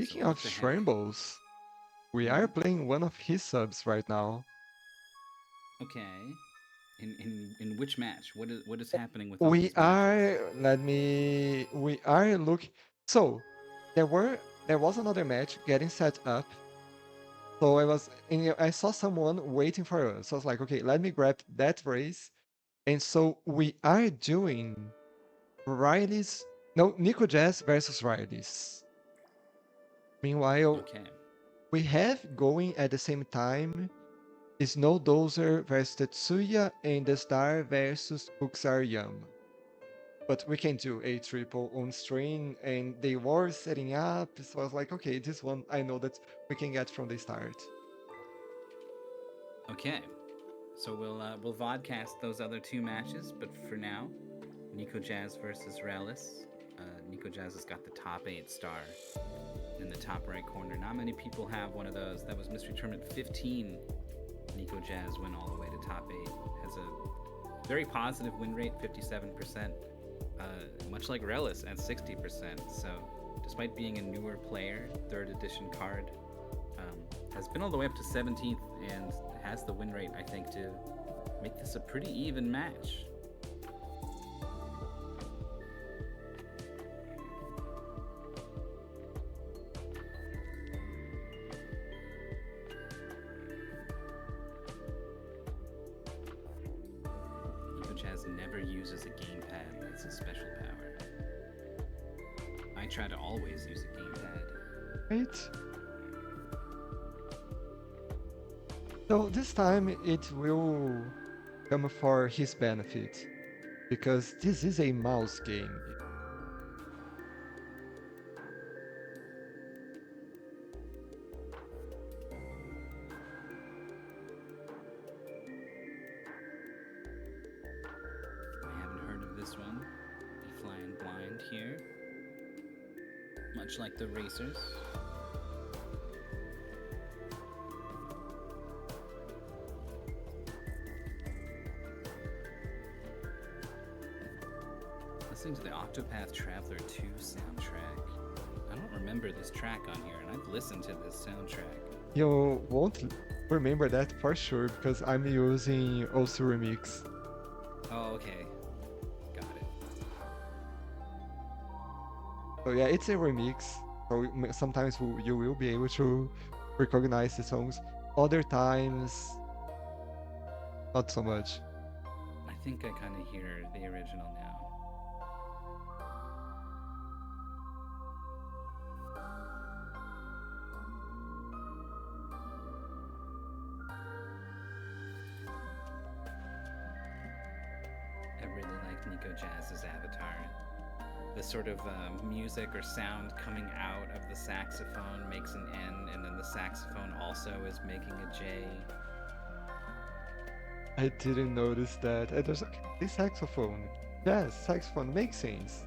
So Speaking of what the heck? Shrambles, we are Hmm. playing one of his subs right now. Okay. In which match? What is happening with all We these matches? are, let me, we are looking. So there was another match getting set up. So I saw someone waiting for us. So I was like, okay, let me grab that race. And so we are doing Rhelys, no, NikoJazz versus Rhelys. Meanwhile, Okay. we have going at the same time Snowdozer versus Tetsuya and the Star versus Fuxaryama. But we can do a triple on string, and they were setting up. So I was like, okay, this one I know that we can get from the start. Okay. So we'll vodcast those other two matches, but for now, NikoJazz versus Rhelys. NikoJazz has got the top 8 star in the top right corner. Not many people have one of those. That was Mystery Tournament 15. NikoJazz went all the way to top 8. Has a very positive win rate, 57%. Much like Rhelys at 60%. So, despite being a newer player, third edition card, has been all the way up to 17th and has the win rate, I think, to make this a pretty even match. NikoJazz never uses a gamepad. That's his special power. I try to always use a gamepad. Right? So this time it will come for his benefit because this is a mouse game. I haven't heard of this one. Be flying blind here. Much like the racers. Listening to the Octopath Traveler 2 soundtrack. I don't remember this track on here, and I've listened to this soundtrack. You won't remember that for sure because I'm using also Remix. Oh, okay. Got it. So yeah, it's a remix. So sometimes you will be able to recognize the songs. Other times, not so much. I think I kind of hear the original now. I really like NikoJazz's avatar. The sort of music or sound coming out of the saxophone makes an N, and then the saxophone also is making a J. I didn't notice that. And there's okay, this saxophone. Yes, saxophone makes sense.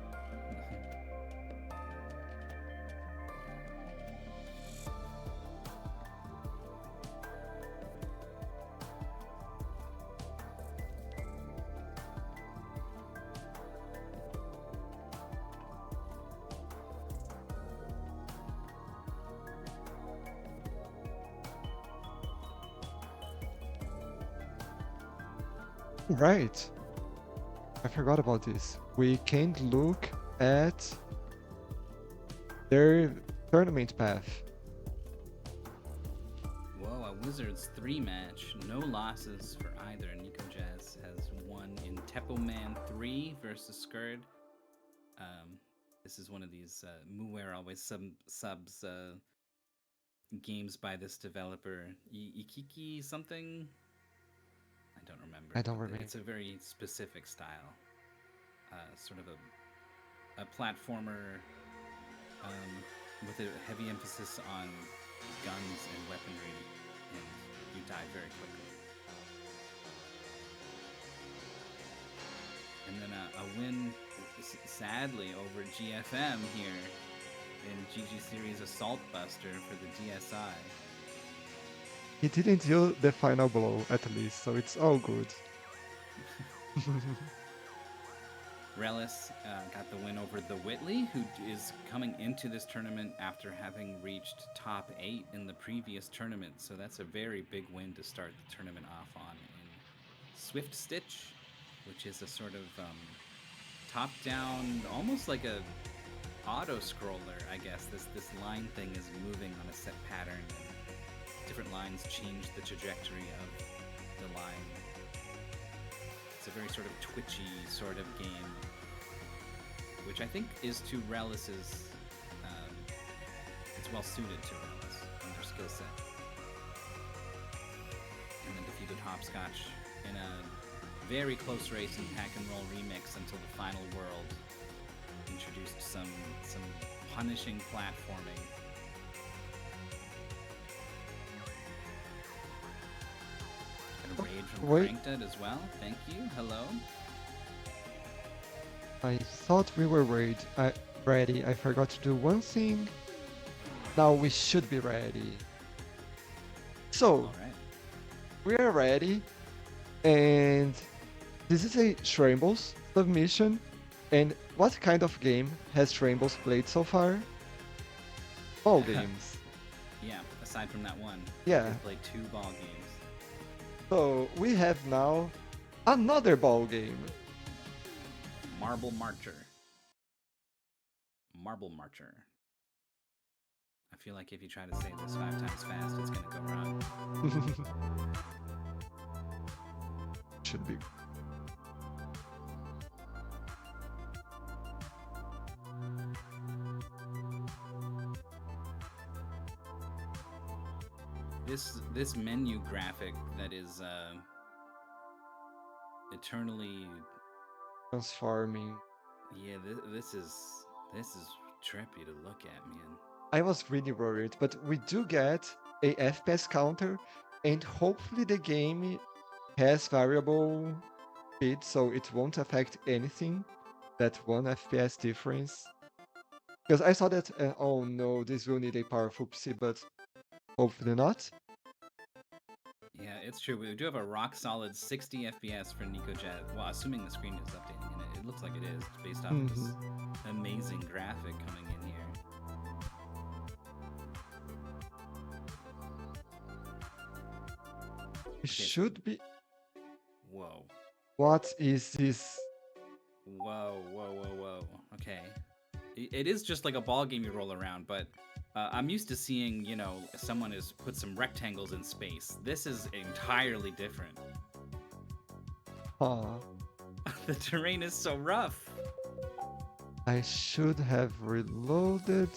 Right. I forgot about this. We can look at their tournament path. Whoa, a Wizards 3 match. No losses for either. NikoJazz has won in Tepo Man 3 versus Skurd. Um, this is one of these Muware always subs games by this developer. Ikiki something? I don't remember, I don't but remember. it's a very specific style. Sort of a platformer with a heavy emphasis on guns and weaponry, and you die very quickly. And then a win, sadly, over GFM here in GG Series Assault Buster for the DSI. He didn't deal the final blow, at least, so it's all good. Rhelys got the win over the Whitley, who is coming into this tournament after having reached top 8 in the previous tournament. So that's a very big win to start the tournament off on in Swift Stitch, which is a sort of top-down, almost like a auto-scroller, I guess. This line thing is moving on a set pattern, and different lines change the trajectory of the line. It's a very sort of twitchy sort of game, which I think is to Rhelys's. It's well suited to Rhelys and their skill set. And then defeated Hopscotch in a very close race in Pack and Roll Remix until the final world introduced some punishing platforming. And a raid from Crankdad as well. Thank you. Hello. I thought we were ready. I forgot to do one thing. Now we should be ready. So, All right. we are ready. And this is a Shrambles submission. And what kind of game has Shrambles played so far? Ball games. Yeah, aside from that one. Yeah. We played 2 ball games. So we have now another ball game. Marble Marcher. Marble Marcher. I feel like if you try to say this 5 times fast, it's gonna go wrong. Should be. This menu graphic that is eternally Transforming. Yeah, this is trippy to look at, man. I was really worried, but we do get a FPS counter, and hopefully the game has variable speed, so it won't affect anything. That 1 FPS difference. Because I saw that, oh no, this will need a powerful PC, but hopefully not. Yeah, it's true. We do have a rock solid 60 FPS for NikoJazz. Well, assuming the screen is updating, and it looks like it is, based off of this amazing graphic coming in here. It should be. Whoa. What is this? Whoa. Okay. It is just like a ball game you roll around, but I'm used to seeing, someone has put some rectangles in space. This is entirely different. Huh. The terrain is so rough. I should have reloaded.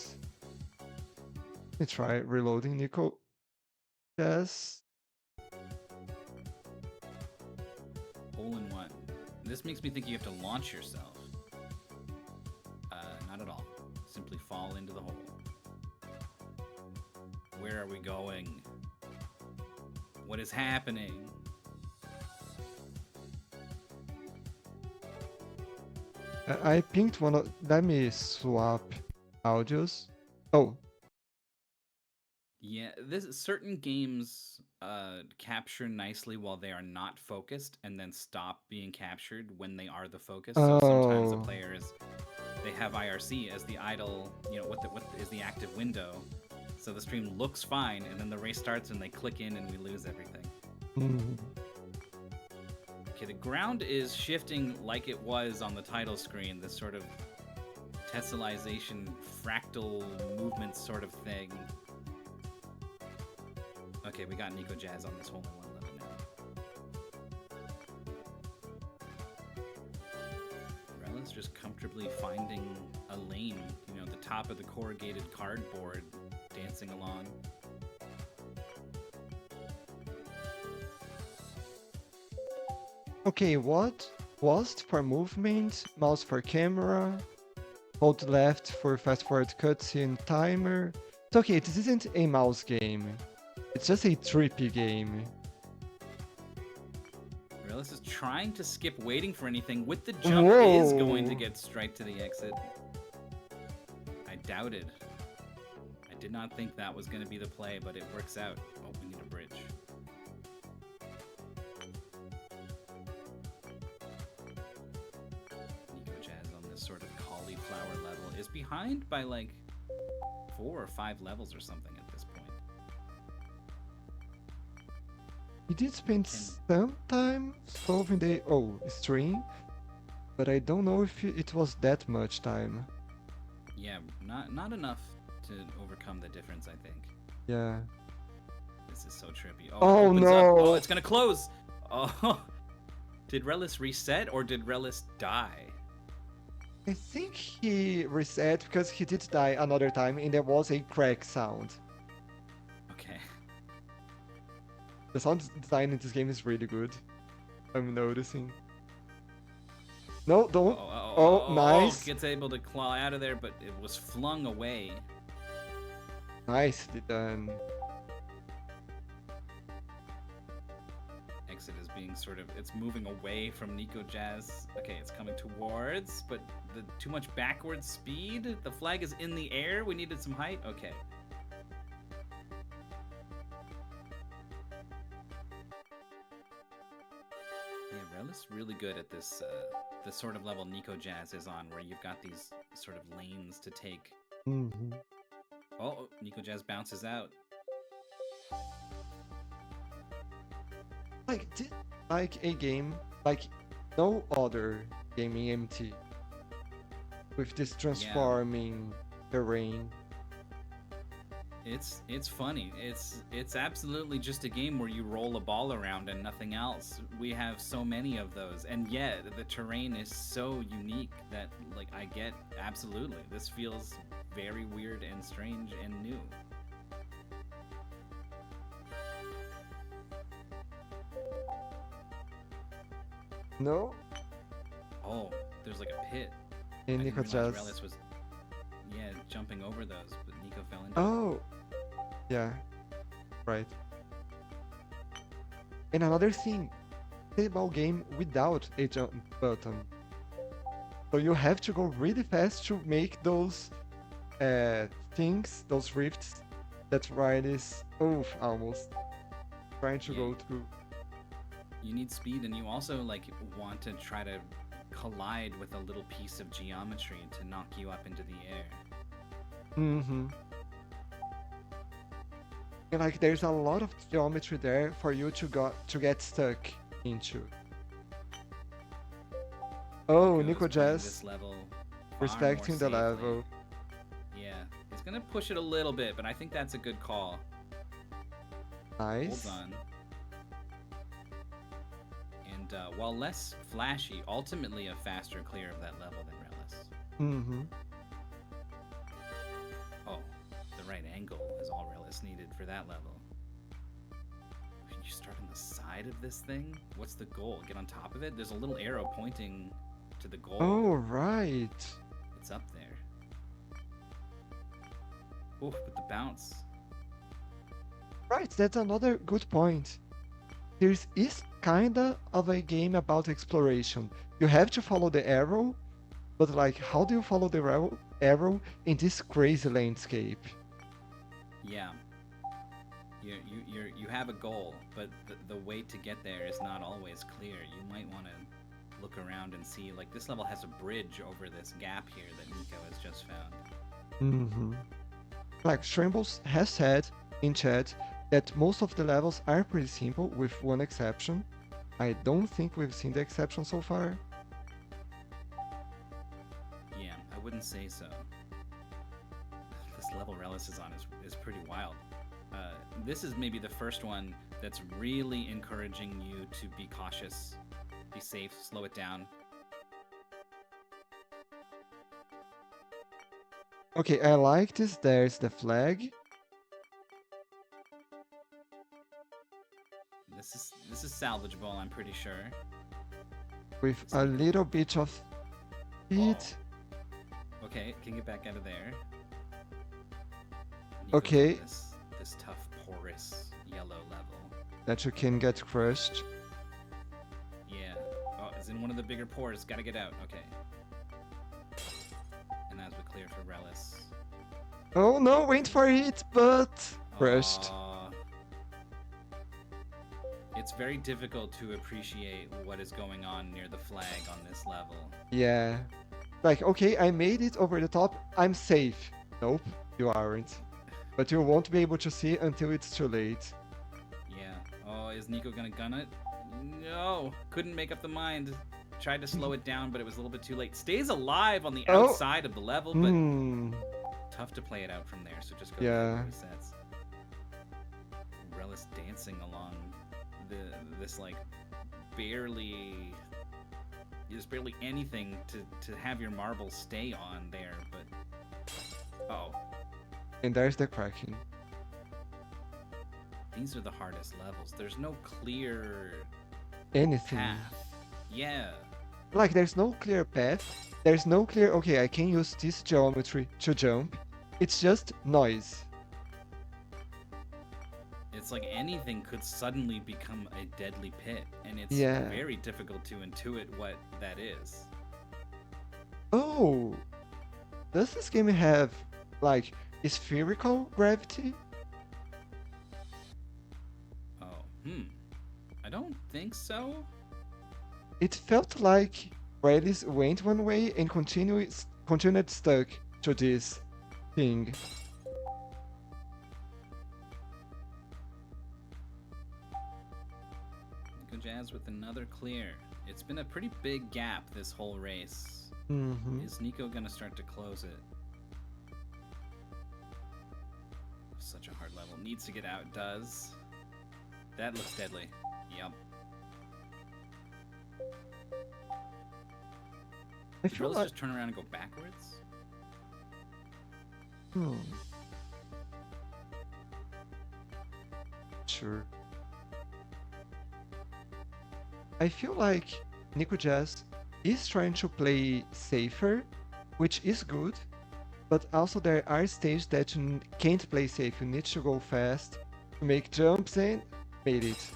Let me try reloading NikoJazz. Hole in one. This makes me think you have to launch yourself. Not at all. Simply fall into the hole. Where are we going? What is happening? I pinged one of. Let me swap audios. Oh. Yeah, certain games capture nicely while they are not focused, and then stop being captured when they are the focus. So sometimes the players they have IRC as the idle, what is the active window. So the stream looks fine, and then the race starts, and they click in, and we lose everything. Okay, the ground is shifting like it was on the title screen. This sort of tessellization, fractal movement sort of thing. Okay, we got NikoJazz on this hole in one level now. Rhelys just comfortably finding a lane, the top of the corrugated cardboard, dancing along. Okay, what? WASD for movement, mouse for camera, hold left for fast forward cutscene timer. It's okay, this isn't a mouse game. It's just a trippy game. Rhelys is trying to skip waiting for anything. With the jump, is going to get straight to the exit. I doubted. I did not think that was going to be the play, but it works out. Oh, we need a bridge. NikoJazz is behind by like 4 or 5 levels or something at this point. He did spend Can some time solving the string, but I don't know if it was that much time. yeah, not enough to overcome the difference, I think. Yeah. This is so trippy. Oh, Oh it opens up. Oh, no! it's gonna close. Oh, did Rhelys reset or did Rhelys die? I think he reset because he did die another time and there was a crack sound. Okay. The sound design in this game is really good. I'm noticing. No, don't. Oh, nice. Gets able to claw out of there, but it was flung away. Nicely done. Exit is being sort of, it's moving away from NikoJazz. Okay, it's coming towards, but too much backward speed. The flag is in the air. We needed some height. Okay. Yeah, Rhelys really good at this sort of level NikoJazz is on, where you've got these sort of lanes to take. Mm-hmm. Oh, NikoJazz bounces out. Like a game like no other game in MT with this transforming terrain. It's funny. It's absolutely just a game where you roll a ball around and nothing else. We have so many of those, and yet the terrain is so unique that like I get absolutely. This feels very weird and strange and new. No? Oh, there's like a pit. In I didn't realize NikoJazz. Rhelys was jumping over those, but Nico fell into it. Oh, yeah, right. And another thing, table game without a jump button. So you have to go really fast to make those things, those rifts that Rhelys, almost trying to go through. You need speed, and you also like want to try to collide with a little piece of geometry to knock you up into the air. Mm-hmm. And like there's a lot of geometry there for you to get stuck into. Oh, NikoJazz respecting the level. Yeah, he's gonna push it a little bit, but I think that's a good call. Nice. Hold on. And while less flashy, ultimately a faster clear of that level than Rhelys. Mm-hmm. Oh, the right angle is all Rhelys needed for that level. You start on the side of this thing? What's the goal? Get on top of it? There's a little arrow pointing to the goal. Oh, right. It's up there. Oof, with the bounce. Right, that's another good point. There is kinda of a game about exploration. You have to follow the arrow, but like, how do you follow the arrow in this crazy landscape? Yeah. You have a goal, but the way to get there is not always clear. You might want to look around and see, like, this level has a bridge over this gap here that Nico has just found. Mm-hmm. Like, Shrimbles has said in chat that most of the levels are pretty simple, with one exception. I don't think we've seen the exception so far. Yeah, I wouldn't say so. This level Rhelys is on is pretty wild. This is maybe the first one that's really encouraging you to be cautious, be safe, slow it down. Okay, I like this. There's the flag. This is salvageable, I'm pretty sure. With a little bit of speed. Oh. Okay, can get back out of there. Okay. This tough, porous, yellow level. That you can get crushed. Yeah. Oh, it's in one of the bigger pores. Gotta get out. Okay. And as we clear for Rhelys. Oh no, wait for it, but crushed. It's very difficult to appreciate what is going on near the flag on this level. Yeah. Like, okay, I made it over the top. I'm safe. Nope, you aren't. But you won't be able to see until it's too late. Yeah. Oh, is Nico gonna gun it? No. Couldn't make up the mind. Tried to slow it down, but it was a little bit too late. Stays alive on the Oh. outside of the level, but Hmm. tough to play it out from there. So just go Yeah. to resets. Rhelys dancing along this like barely. There's barely anything to have your marble stay on there, but oh, And there's the Kraken. these are the hardest levels. There's no clear Anything. path. Yeah. Like, there's no clear path. There's no clear, okay, I can use this geometry to jump. It's just noise. It's like anything could suddenly become a deadly pit, and it's Yeah. very difficult to intuit what that is. Oh, does this game have, like, spherical gravity? Oh, I don't think so. It felt like Rhelys went one way and continued stuck to this thing. NikoJazz with another clear. It's been a pretty big gap this whole race. Mm-hmm. Is Nico gonna start to close it? Such a hard level. Needs to get out. Does. That looks deadly. Yep. I Did feel Rhelys like... just turn around and go backwards? Sure. I feel like NikoJazz is trying to play safer, which is good, but also there are stages that you can't play safe. You need to go fast, to make jumps, and made it.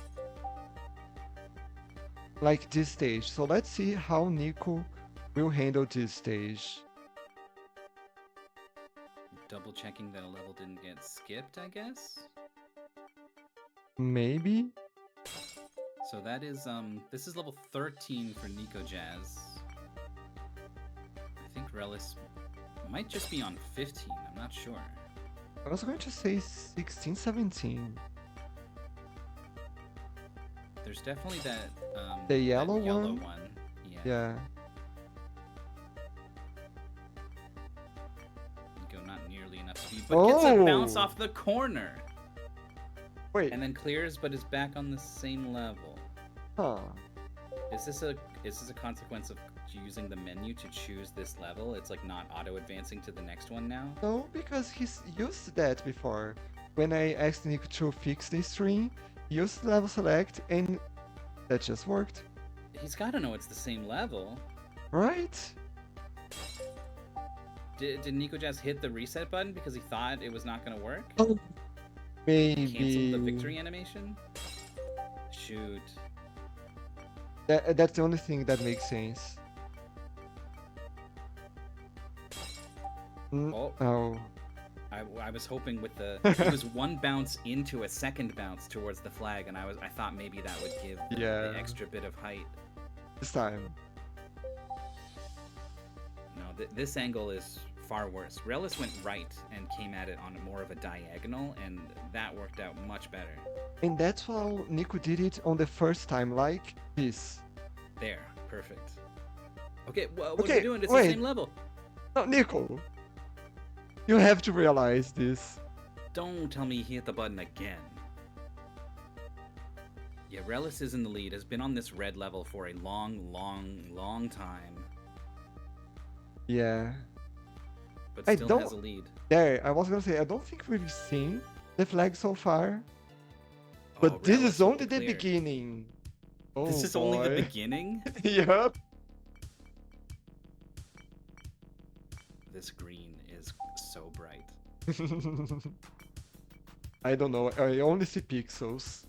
Like this stage. So let's see how Nico will handle this stage. Double checking that a level didn't get skipped, I guess? Maybe? So that is, this is level 13 for NikoJazz. I think Rhelys might just be on 15, I'm not sure. I was going to say 16, 17. There's definitely that, The yellow that yellow one? one. Yeah. Yeah. Nico not nearly enough speed, but gets a bounce Oh! off the corner. Wait, And then clears, but is back on the same level. huh. Is this a consequence of using the menu to choose this level? It's like not auto advancing to the next one now? No, because he's used that before. When I asked Nico to fix the string, he used level select, and that just worked. He's got to know it's the same level. Right? Did NikoJazz hit the reset button because he thought it was not going to work? Oh, Cancel maybe. the victory animation? Shoot. That's the only thing that makes sense. Oh. Oh. I was hoping with the it was one bounce into a second bounce towards the flag, and I thought maybe that would give the extra bit of height. This time. No, this angle is far worse. Rhelys went right and came at it on more of a diagonal, and that worked out much better. And that's how Nico did it on the first time, like this. There, perfect. Okay, what are Okay, we doing? It's wait. the same level. No, Nico! You have to realize this. Don't tell me he hit the button again. Yeah, Rhelys is in the lead, has been on this red level for a long time, Yeah. but I still don't- has a lead. There, I was gonna say, I don't think we've seen the flag so far. But Oh, this Rhelys is only with the clear. beginning. Oh, This is only the boy. beginning? Yup. This green is so bright. I don't know, I only see pixels.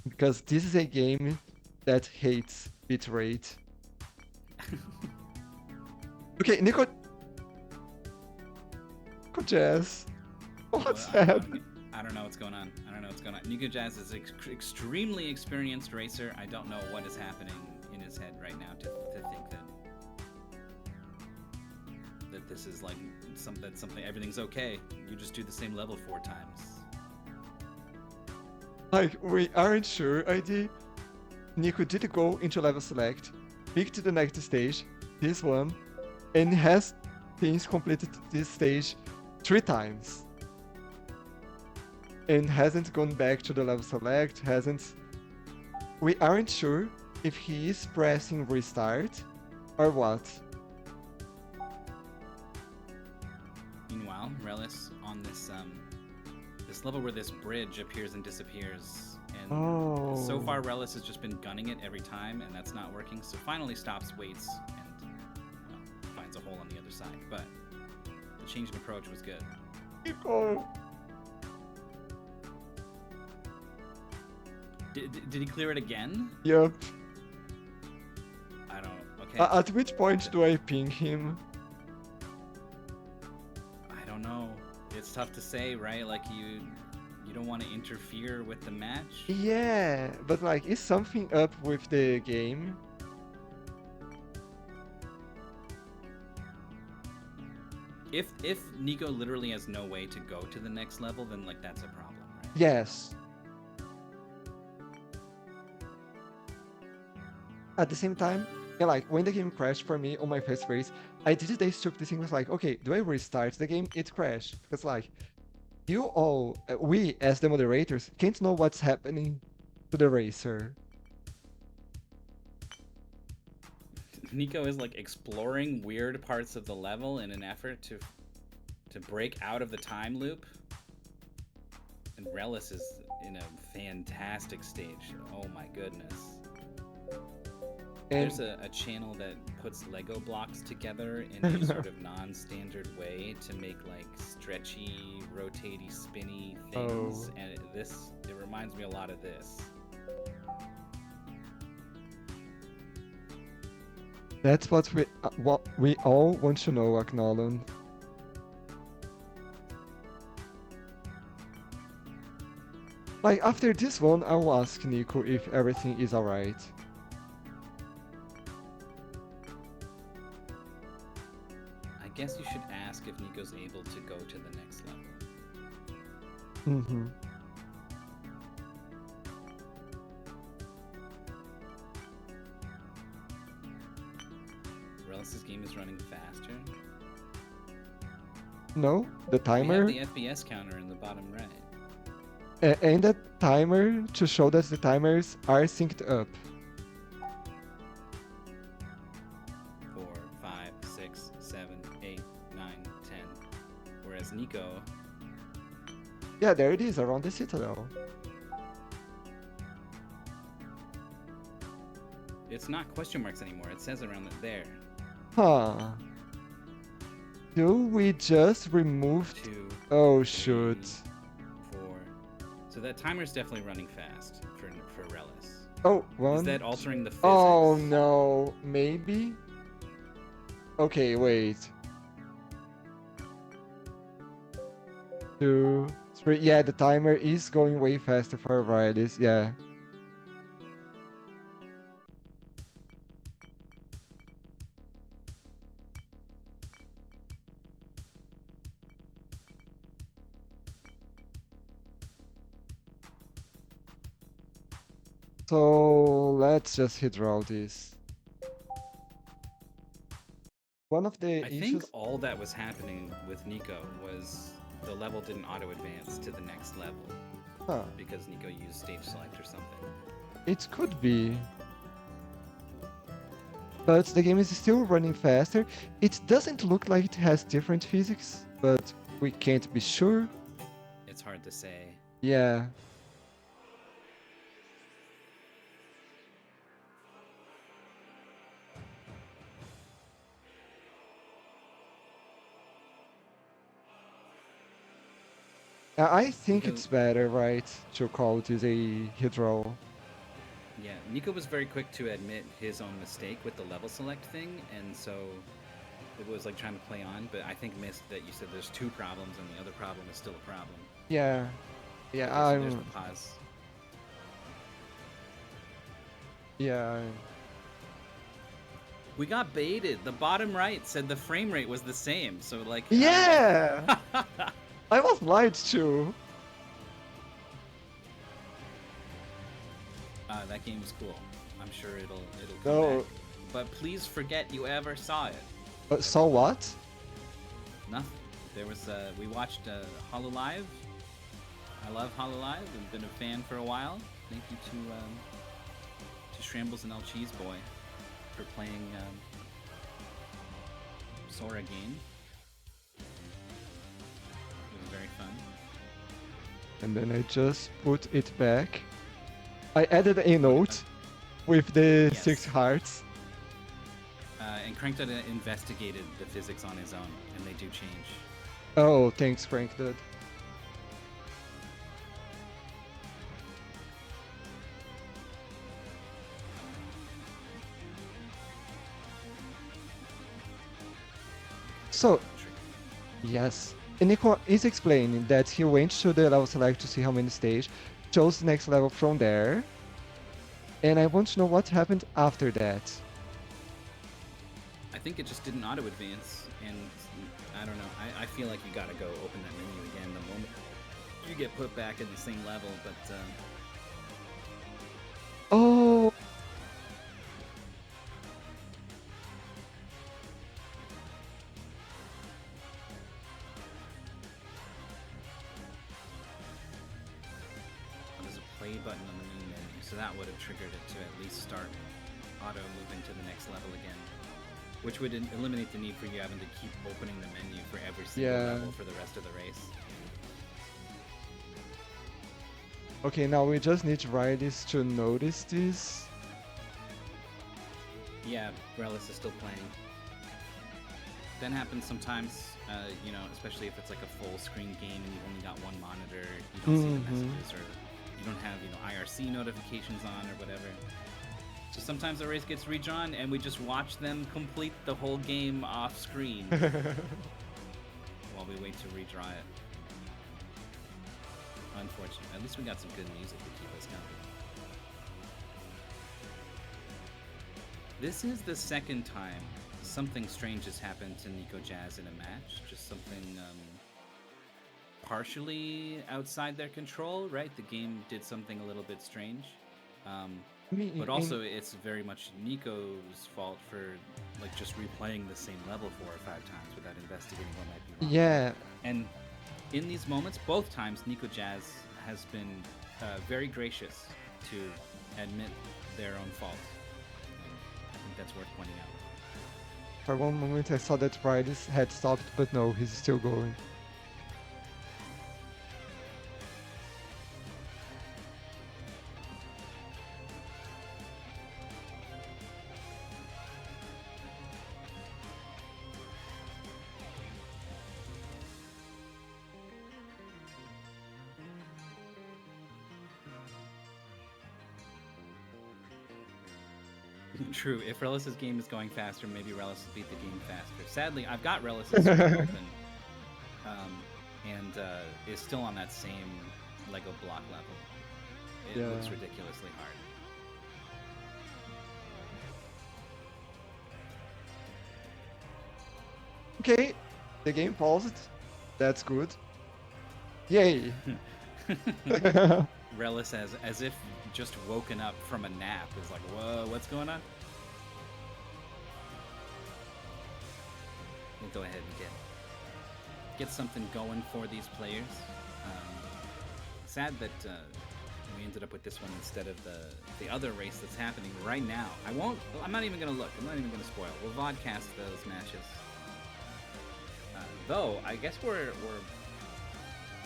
Because this is a game that hates bitrate. Okay, NikoJazz. What's happening? I don't know what's going on. NikoJazz is an extremely experienced racer. I don't know what is happening in his head right now to think that this is like something everything's okay. You just do the same level 4 times. Like, we aren't sure, ID. Nico did go into level select, picked the next stage, this one, and has since completed this stage 3 times. And hasn't gone back to the level select, hasn't... We aren't sure if he is pressing restart or what. Meanwhile, Rhelys on this this level where this bridge appears and disappears, and so far Rhelys has just been gunning it every time, and that's not working. So finally stops, waits, and finds a hole on the other side. But the change in approach was good. Nico! Did he clear it again? Yup. I don't. Okay. At which point do I ping him? I don't know. It's tough to say, right? Like you don't want to interfere with the match. Yeah, but like, is something up with the game? If Nico literally has no way to go to the next level, then like that's a problem, right? Yes. At the same time, yeah, like when the game crashed for me on my first race, I did the stupid thing was like, okay, do I restart the game? It crashed. Because like, you all, we as the moderators, can't know what's happening to the racer. Nico is like exploring weird parts of the level in an effort to break out of the time loop. And Rhelys is in a fantastic stage. Oh my goodness. And there's a channel that puts Lego blocks together in a sort of non-standard way to make like stretchy, rotatey, spinny things, and it reminds me a lot of this. That's what we all want to know, Aknolan. Like after this one, I'll ask Nico if everything is alright. I guess you should ask if Nico's able to go to the next level. Mm-hmm. Rhelys' game is running faster. No, the timer. We have the FPS counter in the bottom right. And the timer to show that the timers are synced up. 4, 5, 6, 7, 8, 9, 10. Whereas Nico... Yeah, there it is, around the citadel. It's not question marks anymore, it says around there. Huh. Do we just remove... 2, Oh, 3, shoot. 4. So that timer's definitely running fast for Rhelys. Oh, one. Is that altering the physics? Oh, no. Maybe? Okay, wait. 2, 3. Yeah, the timer is going way faster for Rhelys. Yeah. So let's just hydraulic this. One of the I issues... think all that was happening with Nico was the level didn't auto-advance to the next level. Huh. Because Nico used stage select or something. It could be. But the game is still running faster. It doesn't look like it has different physics, but we can't be sure. It's hard to say. Yeah. I think Nico... it's better, right, to call this a hydro. Yeah, Nico was very quick to admit his own mistake with the level select thing, and so it was like trying to play on, but I think missed that you said there's 2 problems and the other problem is still a problem. Yeah. Yeah, so there's the pause. Yeah. We got baited. The bottom right said the frame rate was the same. So like. Yeah, I was lied to. That game's cool. I'm sure it'll come No, back. But please forget you ever saw it. but saw what? Nothing. There was we watched Hololive. I love Hololive. I've been a fan for a while. Thank you to Shrambles and El Cheese Boy for playing Sora game. It was very fun. And then I just put it back. I added a note with the Yes. 6 hearts. And Crankdud investigated the physics on his own, and they do change. Oh, thanks, Frank Dud. So, yes. And Nico is explaining that he went to the level select to see how many stage, chose the next level from there, and I want to know what happened after that. I think it just didn't auto advance, and I don't know. I feel like you gotta go open that menu again the moment you get put back in the same level, but Oh, there's a play button on the main menu, so that would have triggered it to at least start auto moving to the next level again, which would eliminate the need for you having to keep opening the menu for every single Yeah. level for the rest of the race. okay, now we just need Rhelys to notice this. Yeah, Rhelys is still playing. That happens sometimes, you know, especially if it's like a full screen game and you've only got one monitor, you don't see the messages, or you don't have, you know, IRC notifications on or whatever. So sometimes the race gets redrawn and we just watch them complete the whole game off screen while we wait to redraw it. Unfortunate. At least we got some good music to keep us going. This is the second time something strange has happened to NikoJazz in a match. Just something partially outside their control, right? The game did something a little bit strange. But also, it's very much Nico's fault for like just replaying the same level 4 or 5 times without investigating what might be wrong. Yeah, And in these moments, both times, NikoJazz has been very gracious to admit their own fault. I think that's worth pointing out. for one moment I thought that Rhelys had stopped, but no, he's still going. True, if Rhelys' game is going faster, maybe Rhelys will beat the game faster. Sadly, I've got Rhelys' screen open, and is still on that same Lego block level. It looks Yeah. ridiculously hard. Okay, the game paused. That's good. Yay! Rhelys as if just woken up from a nap is like, whoa, what's going on? We'll go ahead and get something going for these players. Sad that we ended up with this one instead of the other race that's happening right now. I'm not even gonna look. I'm not even gonna spoil. We'll vodcast those matches. Though I guess we're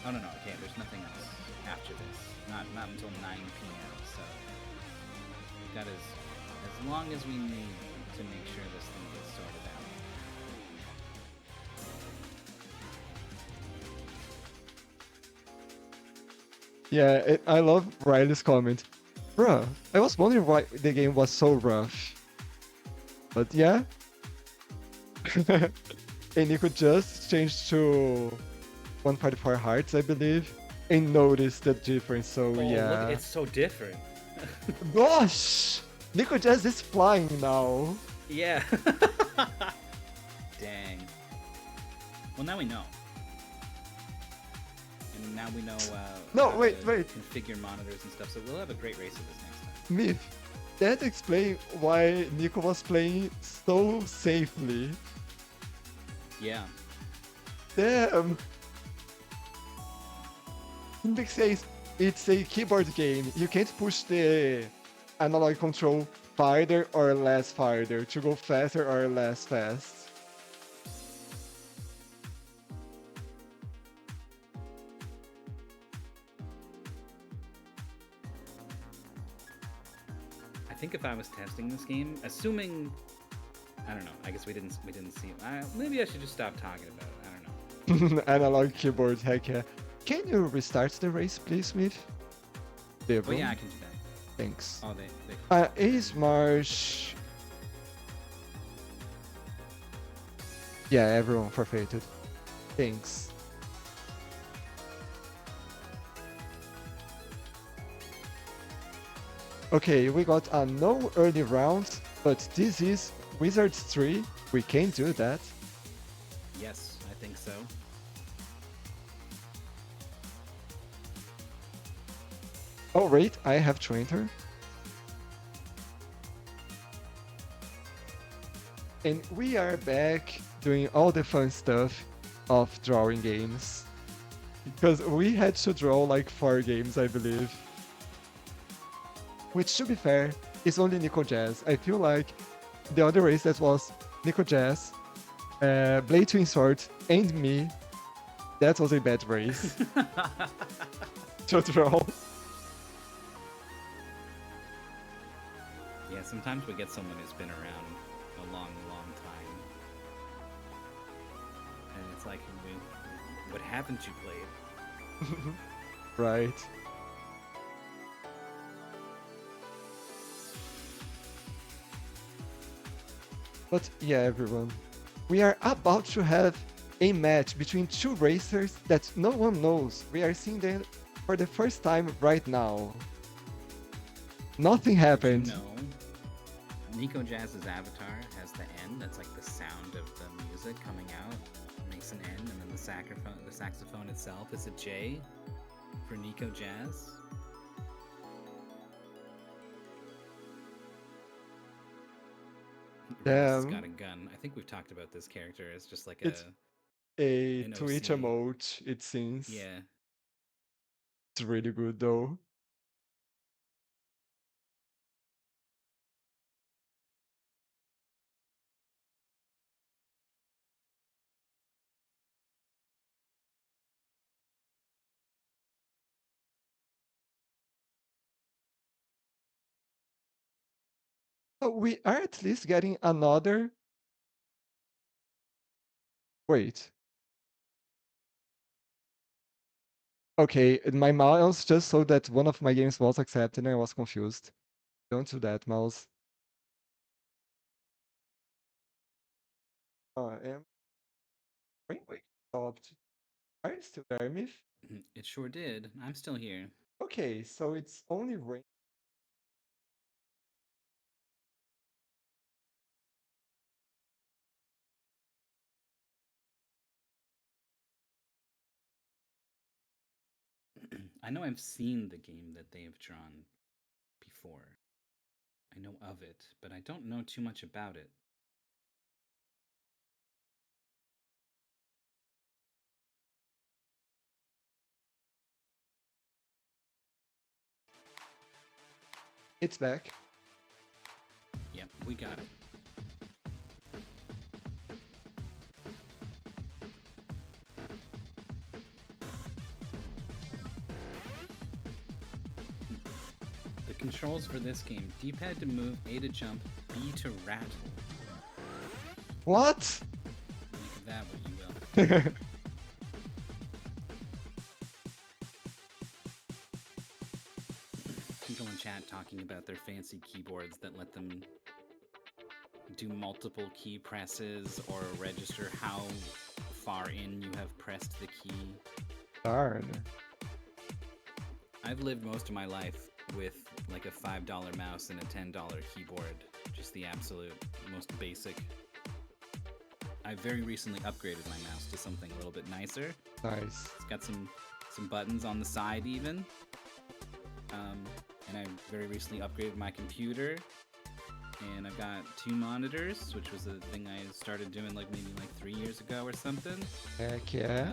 oh no, okay, there's nothing else after this. Not until 9 p.m. So we've got as long as we need to make sure this thing gets sorted out. Yeah, I love Riley's comment. Bruh, I was wondering why the game was so rough. But yeah. And you could just change to 144 hearts, I believe, and notice the difference. So yeah. Look, it's so different. Gosh! NikoJazz is flying now. Yeah. Dang. Well, now we know. And now we know No, how wait, to wait. configure monitors and stuff, so we'll have a great race of this next time. Myth. That explains why Nico was playing so safely. Yeah. Damn. Index says it's a keyboard game. You can't push the analog control farther or less farther to go faster or less fast. I think if I was testing this game, assuming, I don't know. I guess we didn't see it. Maybe I should just stop talking about it. I don't know. Analog keyboard, heck yeah. Can you restart the race, please, Smith? Oh yeah, I can do that. Thanks. Oh, they. Is Marsh. Yeah, everyone forfeited. Thanks. Okay, we got a no early round, but this is Wizards 3. We can do that. Yes, I think so. Oh, wait, I have to enter. And we are back doing all the fun stuff of drawing games. Because we had to draw like 4 games, I believe. Which, to be fair, is only NikoJazz. I feel like the other race that was NikoJazz, Blade Twin Sword, and me, that was a bad race to draw. Yeah, sometimes we get someone who's been around a long, long time. And it's like, what haven't you played? Right. But yeah, everyone, we are about to have a match between 2 racers that no one knows. We are seeing them for the first time right now. Nothing happened. Did you know NikoJazz's avatar has the N? That's like the sound of the music coming out. It makes an N, and then the saxophone itself is a J for NikoJazz. Rhelys got a gun. I think we've talked about this character as just like a Twitch emote, it seems. Yeah. It's really good though. So we are at least getting another. Wait. Okay, my mouse just saw that one of my games was accepted and I was confused. Don't do that, mouse. Wait, stopped. Are you still there, Myth? It sure did. I'm still here. Okay, so it's only rain. I know I've seen the game that they have drawn before. I know of it, but I don't know too much about it. It's back. Yep, we got it. The controls for this game: D-pad to move, A to jump, B to rattle. What? Make of that what you will. People in chat talking about their fancy keyboards that let them do multiple key presses or register how far in you have pressed the key. Darn. I've lived most of my life with like a $5 mouse and a $10 keyboard, Just the absolute most basic. I very recently upgraded my mouse to something a little bit nicer. Nice. It's got some buttons on the side even. And I very recently upgraded my computer. And I've got 2 monitors, which was a thing I started doing like maybe like 3 years ago or something. Heck yeah.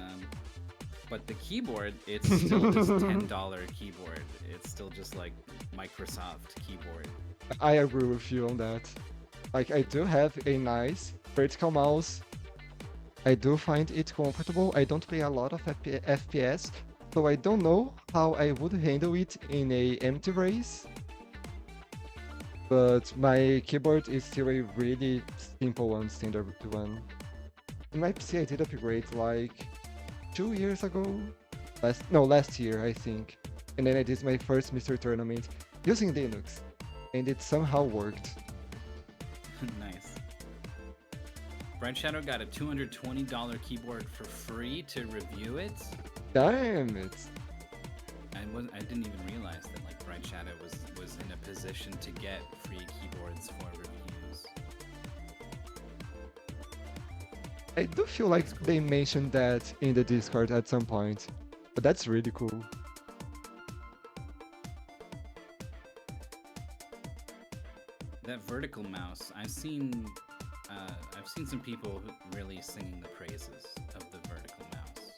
But the keyboard, it's still this $10 keyboard. It's still just like Microsoft keyboard. I agree with you on that. Like, I do have a nice vertical mouse. I do find it comfortable. I don't play a lot of FPS, so I don't know how I would handle it in a empty race. But my keyboard is still a really simple one, standard one. In my PC, I did upgrade like 2 years ago. Last year, I think. And then I did my first Mr. Tournament using Linux. And it somehow worked. Nice. Bright Shadow got a $220 keyboard for free to review it. Damn it! I didn't even realize that like Bright Shadow was in a position to get free keyboards for reviews. I do feel like they mentioned that in the Discord at some point, but that's really cool. That vertical mouse, I've seen some people really singing the praises of the vertical mouse,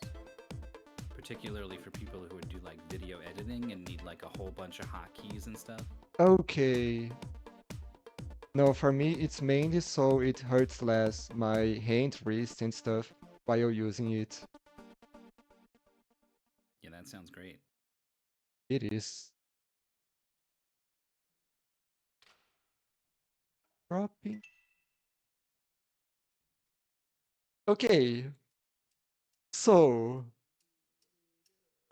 particularly for people who would do like video editing and need like a whole bunch of hotkeys and stuff. Okay. No, for me, it's mainly so it hurts less my hand, wrist, and stuff while using it. Yeah, that sounds great. It is. Dropping. Okay. So,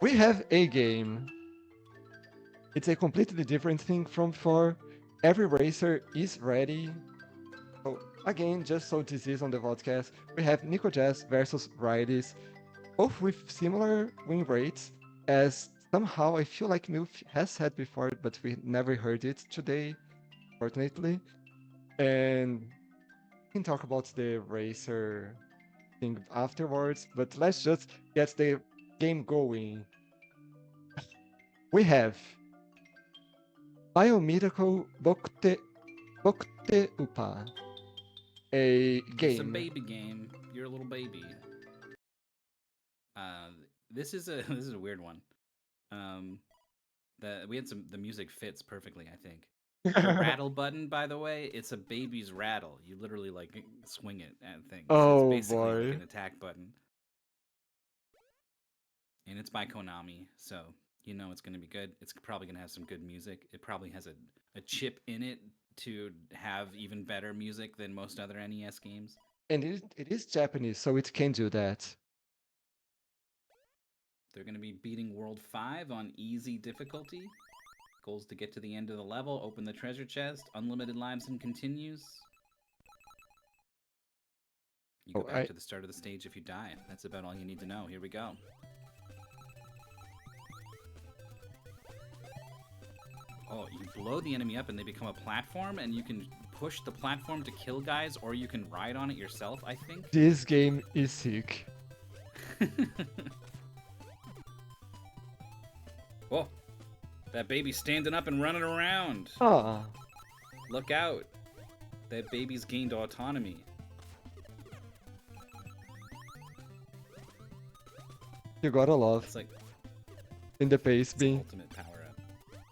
we have a game. It's a completely different thing from before. Every racer is ready. So, again, just so this is on the podcast, we have NikoJazz versus Rhelys, both with similar win rates, as somehow I feel like Milf has said before, but we never heard it today, fortunately. And we can talk about the racer thing afterwards, but let's just get the game going. We have Biomedical Bokte Upa, a game. It's a baby game. You're a little baby. This is a weird one. The music fits perfectly, I think. The rattle button, by the way, it's a baby's rattle. You literally like swing it at things. Oh, it's basically boy. like an attack button. And it's by Konami, so you know it's going to be good. It's probably going to have some good music. It probably has a chip in it to have even better music than most other NES games. And it is Japanese, so it can do that. They're going to be beating World 5 on easy difficulty. Goals to get to the end of the level, open the treasure chest, unlimited lives and continues. You go back to the start of the stage if you die. That's about all you need to know. Here we go. Oh, you blow the enemy up and they become a platform, and you can push the platform to kill guys, or you can ride on it yourself, I think. This game is sick. Whoa. That baby's standing up and running around. Ah. Look out. That baby's gained autonomy. You gotta love. It's like in the pace being ultimate power up.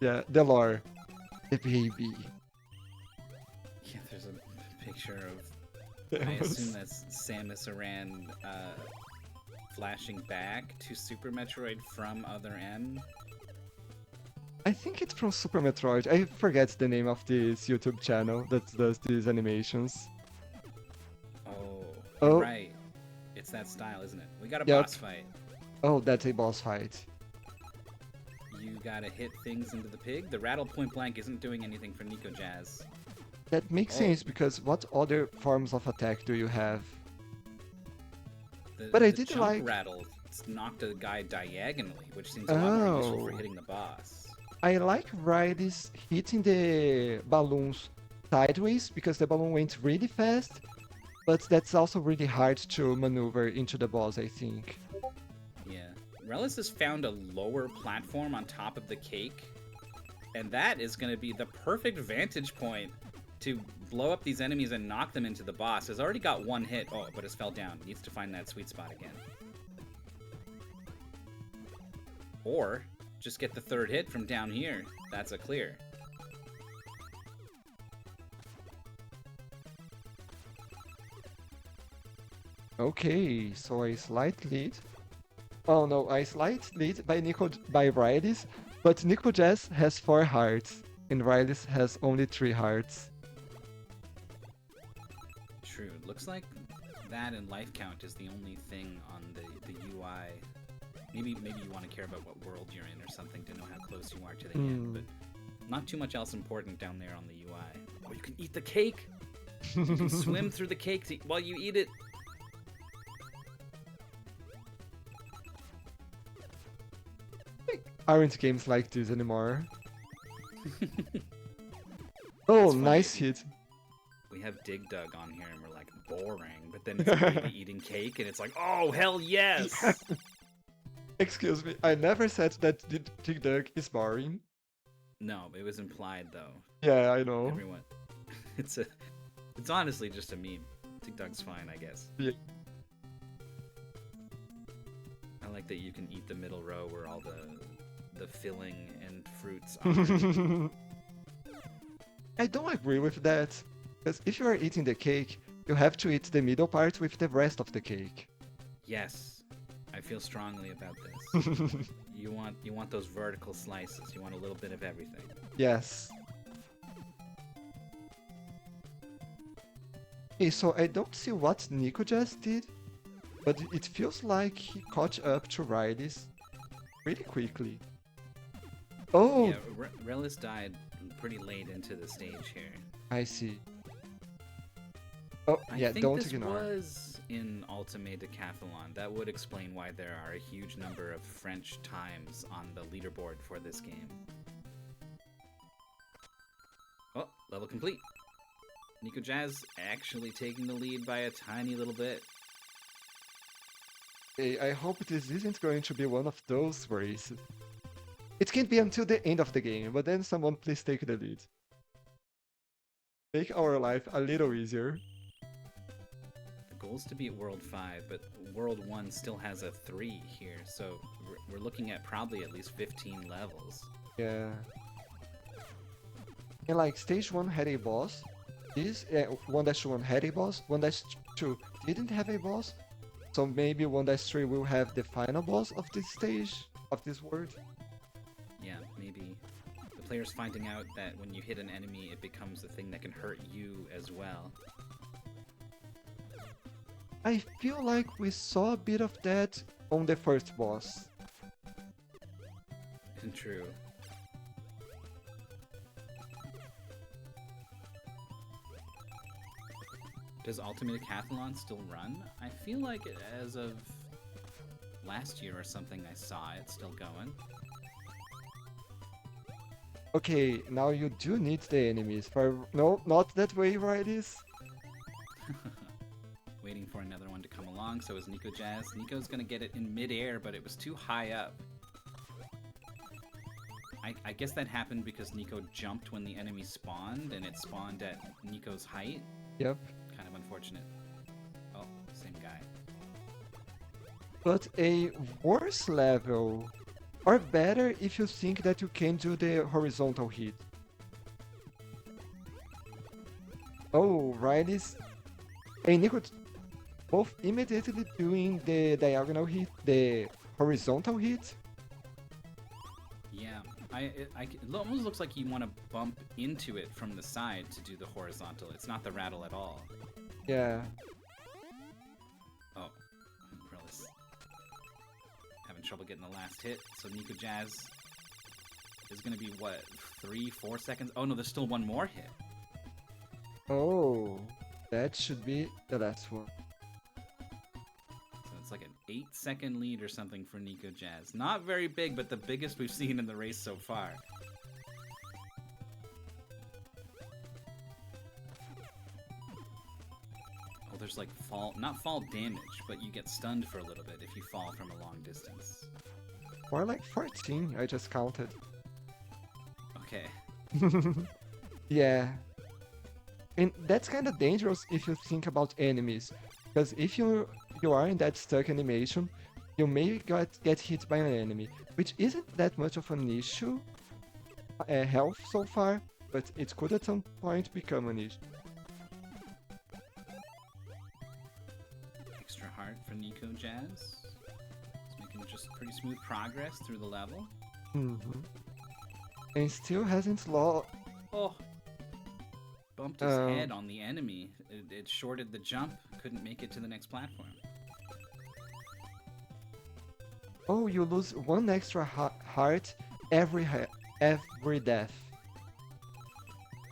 Yeah, the lore. The baby. Yeah, there's a picture of I assume that's Samus Aran flashing back to Super Metroid from Other M. I think it's from Super Metroid. I forget the name of this YouTube channel that does these animations. Oh, right. It's that style, isn't it? We got a boss fight. Oh, that's a boss fight. You gotta hit things into the pig. The rattle point blank isn't doing anything for NikoJazz. That makes sense, because what other forms of attack do you have? But I did like rattle knocked a guy diagonally, which seems a lot more useful for hitting the boss. I like Rhelys hitting the balloons sideways because the balloon went really fast, but that's also really hard to maneuver into the boss, I think. Yeah. Rhelys has found a lower platform on top of the cake, and that is going to be the perfect vantage point to blow up these enemies and knock them into the boss. Has already got one hit. Oh, but has fell down. Needs to find that sweet spot again. Or just get the third hit from down here. That's a clear. Okay, so a slight lead. Oh no, a slight lead by Rhelys, but NikoJazz has 4 hearts, and Rhelys has only 3 hearts. True. Looks like that and life count is the only thing on the UI. Maybe you want to care about what world you're in or something to know how close you are to the end, but not too much else important down there on the UI. Oh, you can eat the cake! You can swim through the cake while you eat it! Aren't games like this anymore. Oh, nice hit. We have Dig Dug on here and we're like, boring, but then it's a baby eating cake and it's like, oh, hell yes! Excuse me, I never said that Dig Dug is boring. No, it was implied though. Yeah, I know. Everyone. It's honestly just a meme. Dig Dug's fine, I guess. Yeah. I like that you can eat the middle row where all the filling and fruits are. I don't agree with that, because if you are eating the cake, you have to eat the middle part with the rest of the cake. Yes, I feel strongly about this. You want those vertical slices. You want a little bit of everything. Yes. Okay, so I don't see what NikoJazz did, but it feels like he caught up to Rhelys pretty quickly. Oh! Yeah, Rhelys died pretty late into the stage here. I see. Oh, yeah, don't ignore. I think this was in Ultimate Decathlon. That would explain why there are a huge number of French times on the leaderboard for this game. Oh, level complete. NikoJazz actually taking the lead by a tiny little bit. Hey, I hope this isn't going to be one of those races. It can't be until the end of the game, but then someone please take the lead. Make our life a little easier. The goal is to be at World 5, but World 1 still has a 3 here, so we're looking at probably at least 15 levels. Yeah. And like, Stage 1 had a boss. This 1-1 had a boss, 1-2 didn't have a boss. So maybe 1-3 will have the final boss of this stage, of this world. Yeah, maybe the player's finding out that when you hit an enemy, it becomes the thing that can hurt you as well. I feel like we saw a bit of that on the first boss. True. Does Ultimate Decathlon still run? I feel like as of last year or something I saw it still going. Okay, now you do need the enemies. No, not that way, Rhelys. Waiting for another one to come along, so is NikoJazz. Nico's gonna get it in midair, but it was too high up. I guess that happened because Niko jumped when the enemy spawned, and it spawned at Niko's height. Yep. Kind of unfortunate. Oh, same guy. But a worse level, or better if you think that you can do the horizontal hit. Oh, Rhelys and Nico both immediately doing the diagonal hit, the horizontal hit. Yeah, it almost looks like you want to bump into it from the side to do the horizontal. It's not the rattle at all. Yeah. Oh, Rhelys having trouble getting the last hit. So NikoJazz is going to be, what, 3-4 seconds? Oh no, there's still one more hit. Oh, that should be the last one. So it's like an 8-second lead or something for NikoJazz. Not very big, but the biggest we've seen in the race so far. Well, there's like not fall damage, but you get stunned for a little bit if you fall from a long distance. Or like 14, I just counted. Okay. Yeah. And that's kind of dangerous if you think about enemies. Because if you are in that stuck animation, you may get hit by an enemy, which isn't that much of an issue, health so far, but it could at some point become an issue. Extra heart for NikoJazz. It's making just pretty smooth progress through the level. Mm-hmm. And still hasn't lost. Oh! Bumped his head on the enemy. It shorted the jump. Couldn't make it to the next platform. Oh, you lose one extra heart every death.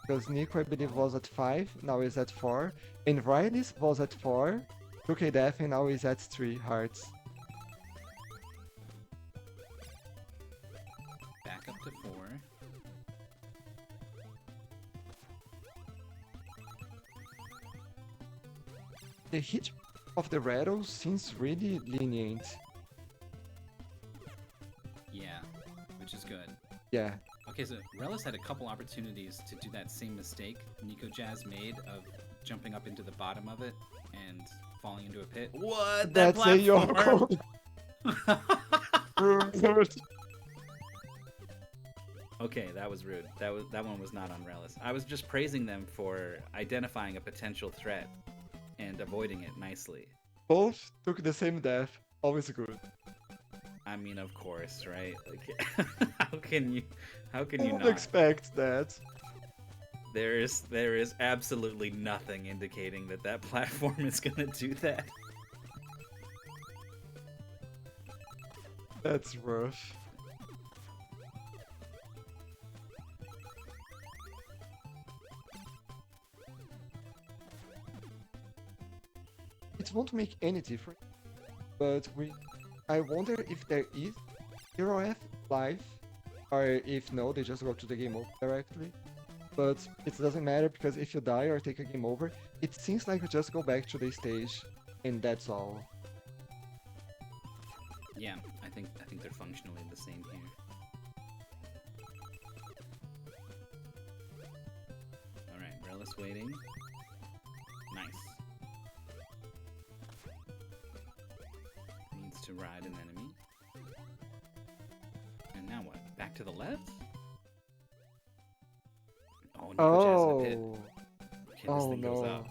Because Nico, I believe, was at 5, now is at 4. And Rhelys was at 4, took a death, and now is at 3 hearts. Back up to 4. The hit of the rattle seems really lenient. Yeah, which is good. Yeah. Okay, so Rhelys had a couple opportunities to do that same mistake NikoJazz made of jumping up into the bottom of it and falling into a pit. What? That That's a platform! Yoko! Okay, that was rude. That one was not on Rhelys. I was just praising them for identifying a potential threat and avoiding it nicely. Both took the same death. Always good. I mean, of course, right? Like, how can you I not would expect that. There is absolutely nothing indicating that platform is gonna do that. That's rough. It won't make any difference, but I wonder if there is 0F live, or if no, they just go to the game over directly. But it doesn't matter because if you die or take a game over, it seems like you just go back to the stage, and that's all. Yeah, I think they're functionally the same here. All right, Rhelys waiting. Nice. Needs to ride an enemy. And now what? Back to the left? Oh, NikoJazz in the pit. Okay, this thing goes up.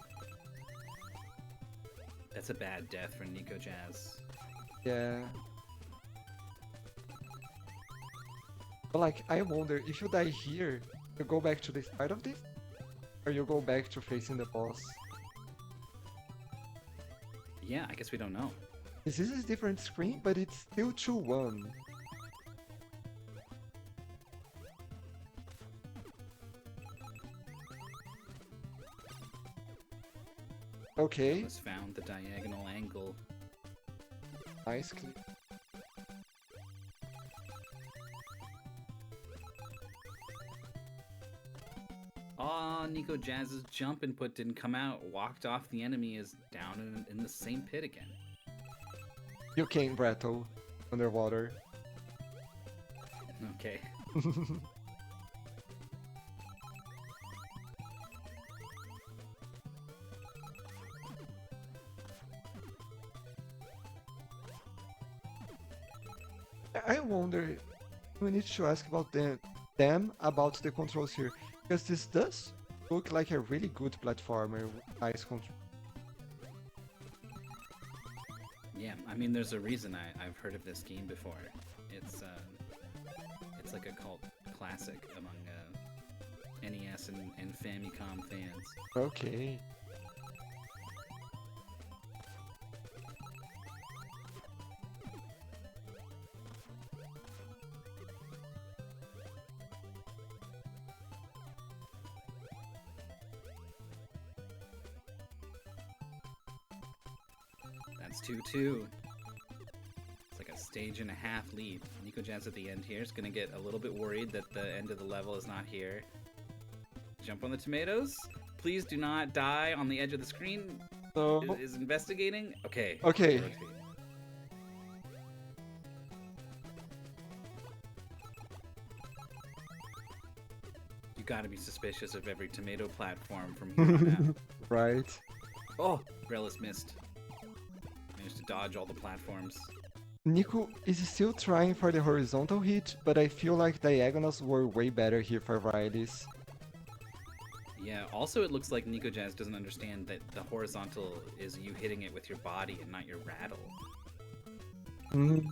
That's a bad death for NikoJazz. Yeah. But like, I wonder, if you die here, you go back to the start of this? Or you go back to facing the boss? Yeah, I guess we don't know. This is a different screen, but it's still 2-1. Okay. Rhelys found the diagonal angle. Nice clip. Aw, NikoJazz's jump input didn't come out. Walked off the enemy is down in the same pit again. You can't rattle underwater. Okay. I wonder, we need to ask about them about the controls here, because this does look like a really good platformer with nice control. Yeah, I mean, there's a reason I've heard of this game before. It's like a cult classic among NES and Famicom fans. Okay. That's 2-2. It's like a stage and a half lead. NikoJazz at the end here is going to get a little bit worried that the end of the level is not here. Jump on the tomatoes. Please do not die on the edge of the screen. So, Is investigating? Okay. okay. Rotate. You gotta be suspicious of every tomato platform from here on out. Right. Oh, Rhelys missed. Managed to dodge all the platforms. Nico is still trying for the horizontal hit, but I feel like diagonals were way better here for Rhelys. Yeah, also it looks like NikoJazz doesn't understand that the horizontal is you hitting it with your body and not your rattle. Mm.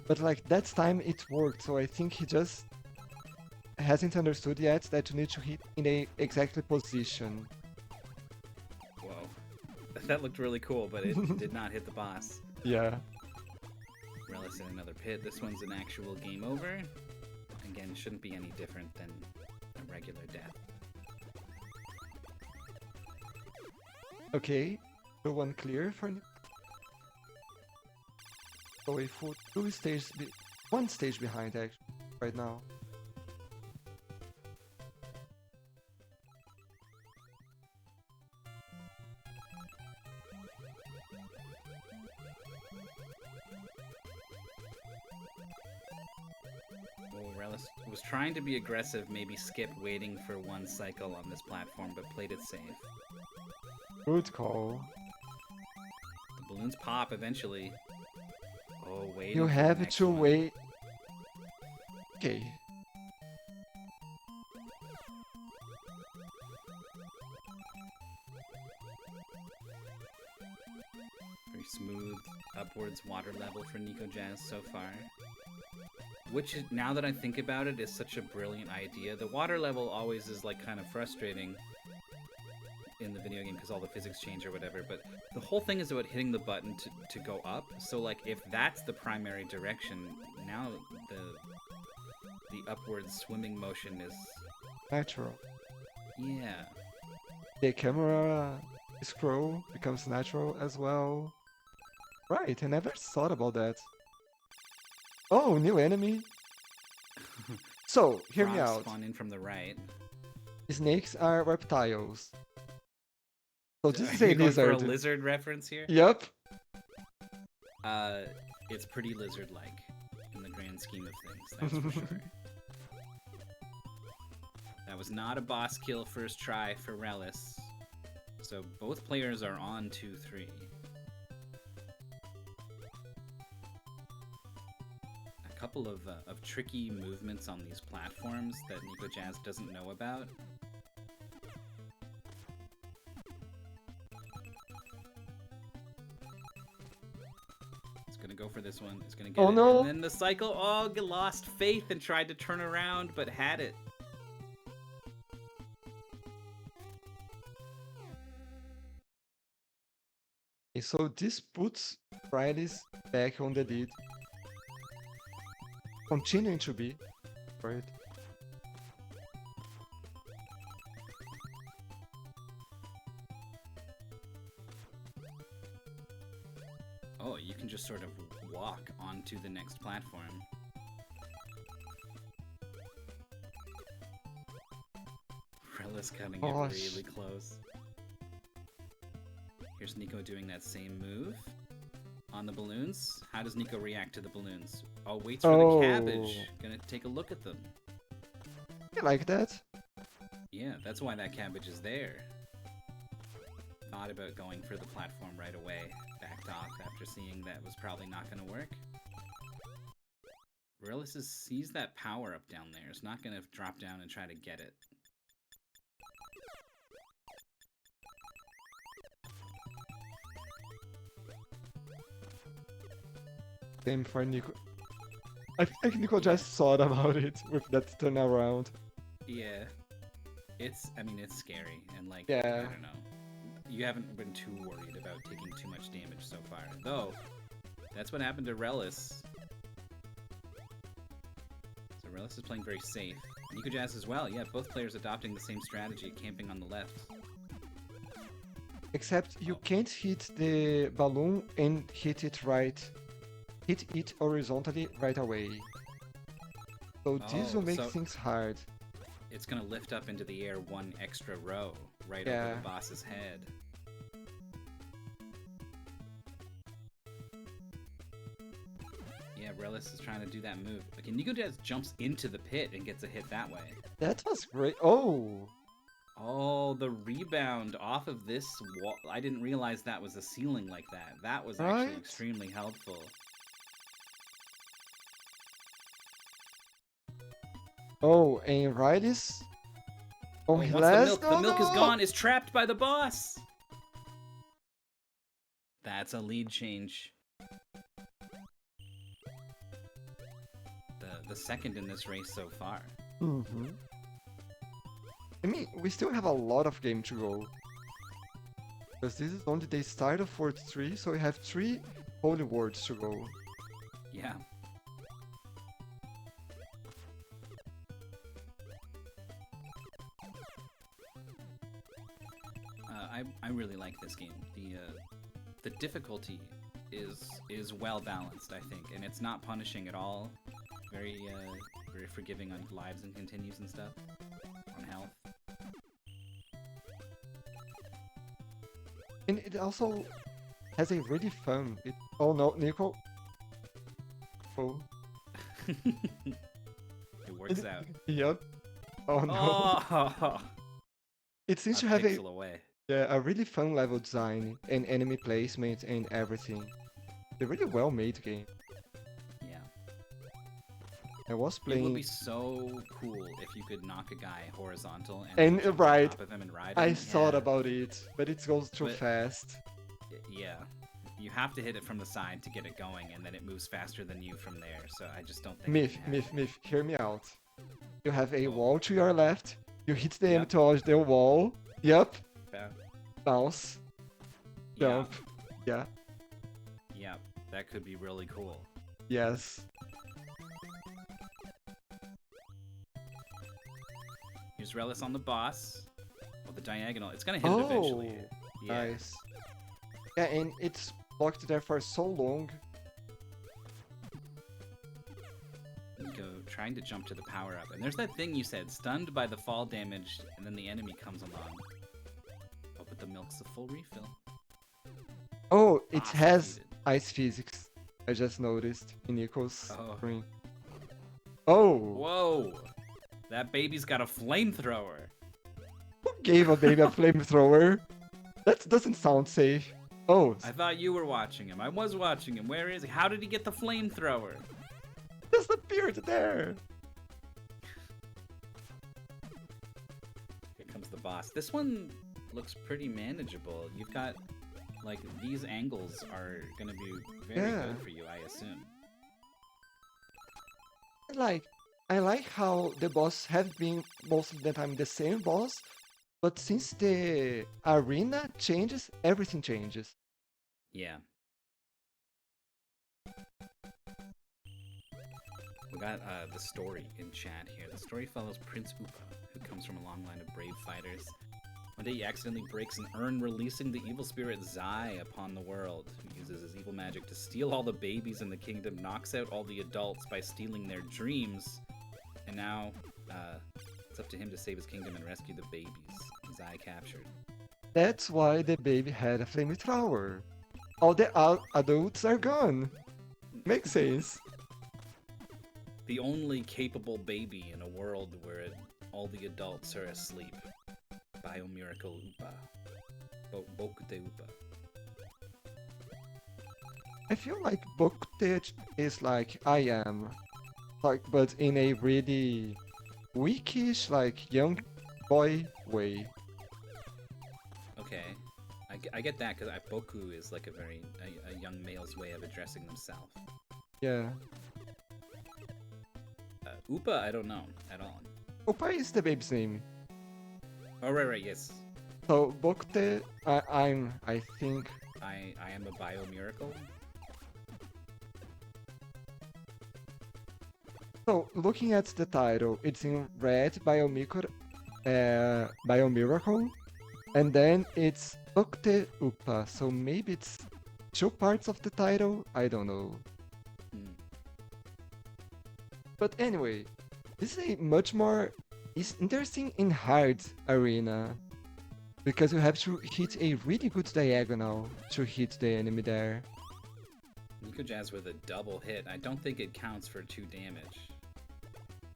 But like that time it worked, so I think he just hasn't understood yet that you need to hit in a exactly position. Whoa. That looked really cool, but it did not hit the boss. Yeah. Rhelys in another pit. This one's an actual game over. Again, shouldn't be any different than a regular death. Okay, so one clear for so a full one stage behind actually right now. Oh, Rhelys was trying to be aggressive, maybe skip waiting for one cycle on this platform, but played it safe. Good call. The balloons pop eventually. Oh, wait. You have to wait. Okay. Very smooth upwards water level for NikoJazz so far. Which, now that I think about it, is such a brilliant idea. The water level always is like kind of frustrating in the video game because all the physics change or whatever, but the whole thing is about hitting the button to go up. So like if that's the primary direction, now the upward swimming motion is Natural. yeah. The camera scroll becomes natural as well. Right, I never thought about that. Oh, new enemy. So, hear me Frogs out. spawn in from the right. Snakes are reptiles. So this is Are a you going for lizard. a lizard reference here? Yep. It's pretty lizard-like in the grand scheme of things, that's for sure. That was not a boss kill first try for Rhelys. So both players are on 2-3. A couple of tricky movements on these platforms that NikoJazz doesn't know about. It's gonna go for this one. It's gonna get Oh it. no! And then the cycle, oh, lost faith and tried to turn around, but had it. So this puts Rhelys back on the lead. Continuing to be, right? Oh, you can just sort of walk onto the next platform. Rhelys cutting it really close. Here's Nico doing that same move on the balloons. How does Nico react to the balloons? Oh, waits for the cabbage. Gonna take a look at them. I like that. Yeah, that's why that cabbage is there. Thought about going for the platform right away. Backed off after seeing that was probably not gonna work. Rhelys sees that power up down there. Is not gonna drop down and try to get it. Same for Nico. I think Nico just thought about it with that turnaround. Yeah. I mean, it's scary, and like, yeah. I don't know. You haven't been too worried about taking too much damage so far. Though, that's what happened to Rhelys. So Rhelys is playing very safe. NikoJazz as well. Yeah, both players adopting the same strategy, camping on the left. Except you can't hit the balloon and hit it horizontally right away. So this will make things hard. it's gonna lift up into the air one extra row right over Yeah. the boss's head. Yeah, Rhelys is trying to do that move. Okay, NikoJazz jumps into the pit and gets a hit that way. That was great. Oh, Oh, the rebound off of this wall. I didn't realize that was a ceiling like that. That was actually Right? extremely helpful. oh, and Rhelys. Oh, Oh, he once the last. milk is gone, is trapped by the boss. That's a lead change. The second in this race so far. Mm-hmm. I mean, we still have a lot of game to go. Because this is only the start of 43, so we have 3 holy words to go. Yeah. I really like this game. The difficulty is well balanced, I think, and it's not punishing at all. Very very forgiving on lives and continues and stuff, on health. And it also has a really fun. Oh no, Nico. Oh. It works out. Yep. Oh no. Oh, It seems a to have a pixel away. a really fun level design and enemy placement and everything. It's a really well made game. Yeah. I was It would playing. be so cool if you could knock a guy horizontal and, And, then jump right, on top of him and ride I him. thought Yeah. about it, but it goes too But- fast. Yeah. You have to hit it from the side to get it going, and then it moves faster than you from there. So I just don't think. Myth, hear me out. You have a Oh. wall to your left. You hit the Yep. enemy towards the wall. Yep. Yeah. Bounce. Jump. Yeah. Yeah. That could be really cool. Yes. Here's Rhelys on the boss. Oh, the diagonal. It's gonna hit it eventually. Yeah. Nice. Yeah, and it's blocked there for so long. Go trying to jump to the power up, and there's that thing you said, stunned by the fall damage, and then the enemy comes along. Oh, but the milk's a full refill. Oh, it Boss has defeated. ice physics. I just noticed in Nico's Oh. screen. Oh, Whoa! That baby's got a flamethrower. who gave a baby a flamethrower? That doesn't sound safe. Oh, I thought you were watching him. I was watching him. Where is he? How did he get the flamethrower? just appeared there. Here comes the boss. This one looks pretty manageable. You've got, like, these angles are gonna be very Yeah. good for you, I assume. I like how the boss have been most of the time the same boss, but since the arena changes, everything changes. Yeah. We got the story in chat here. The story follows Prince Upa, who comes from a long line of brave fighters. One day he accidentally breaks an urn, releasing the evil spirit Zai upon the world, who uses his evil magic to steal all the babies in the kingdom, knocks out all the adults by stealing their dreams, and now it's up to him to save his kingdom and rescue the babies Zai captured. That's why the baby had a flamethrower. All the adults are gone. Makes sense. The only capable baby in a world where all the adults are asleep. Biomiracle Upa. Bokute Upa. I feel like Bokute is like I am, like but in a really weakish, like young boy way. Okay. I get that, because Boku is like a young male's way of addressing themselves. Yeah. Upa, I don't know at all. Opa is the baby's name. Oh, right, yes. So Bokute, I think. I am a biomiracle. So looking at the title, it's in red Biomiracle, and then it's Bokute Upa. So maybe it's 2 parts of the title. I don't know. Hmm. But anyway, this is a much more It's interesting in hard arena because you have to hit a really good diagonal to hit the enemy there. NikoJazz with a double hit. I don't think it counts for 2 damage.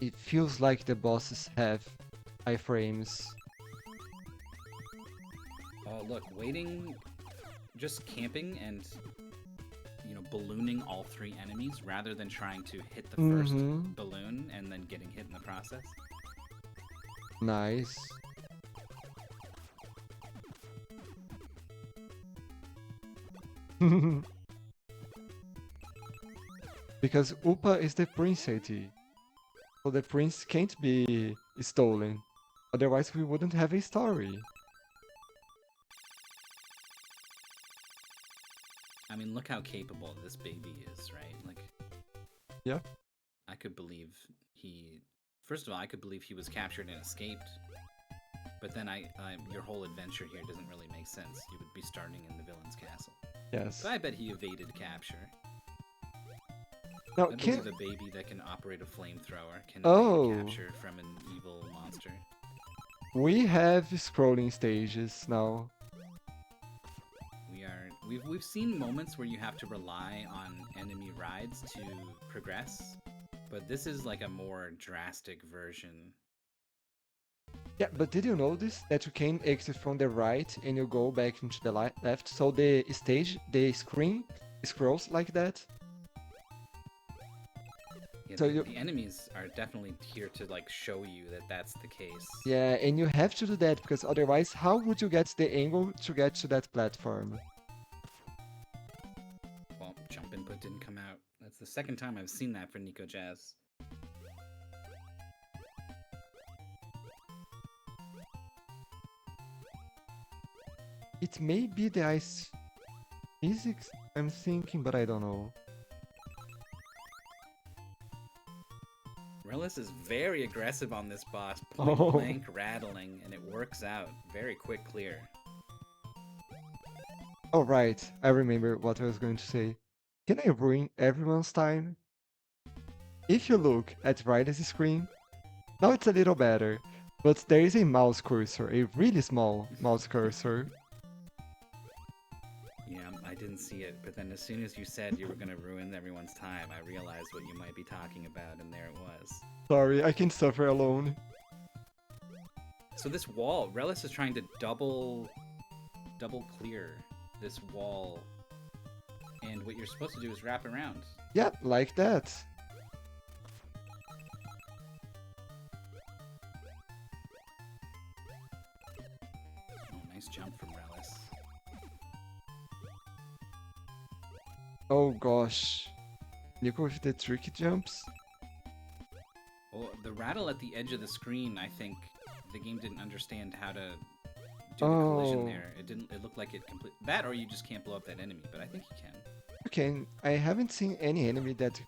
It feels like the bosses have iframes. Oh, look, waiting, just camping and, ballooning all 3 enemies rather than trying to hit the first balloon and then getting hit in the process. Nice. Because Upa is the prince city, so the prince can't be stolen. Otherwise, we wouldn't have a story. I mean, look how capable this baby is, right? Like, Yeah. I could believe he... First of all, I could believe he was captured and escaped. But then your whole adventure here doesn't really make sense. You would be starting in the villain's castle. Yes. But I bet he evaded capture. Now, I believe a baby that can operate a flamethrower can evade capture from an evil monster. We have scrolling stages now. We've seen moments where you have to rely on enemy rides to progress, but this is like a more drastic version. Yeah, but did you notice that you can exit from the right and you go back into the left? So the stage, the screen scrolls like that. Yeah, So the enemies are definitely here to like show you that that's the case. Yeah, and you have to do that because otherwise, how would you get the angle to get to that platform? Well, jump input didn't come out. That's the second time I've seen that for NikoJazz. It may be the ice physics I'm thinking, but I don't know. Rhelys is very aggressive on this boss, point blank rattling, and it works out. Very quick clear. Oh right, I remember what I was going to say. Can I ruin everyone's time? If you look at Rhelys' screen, now it's a little better, but there is a mouse cursor, a really small mouse cursor. Yeah, I didn't see it, but then as soon as you said you were going to ruin everyone's time, I realized what you might be talking about, and there it was. Sorry, I can suffer alone. So this wall, Rhelys is trying to double clear this wall, and what you're supposed to do is wrap around. Yeah, like that. Oh, nice jump from Rhelys. Oh gosh. Nico with the tricky jumps. Well, the rattle at the edge of the screen, I think the game didn't understand how to do the collision there. It looked like it complete that, or you just can't blow up that enemy, but I think you can. Okay, I haven't seen any enemy that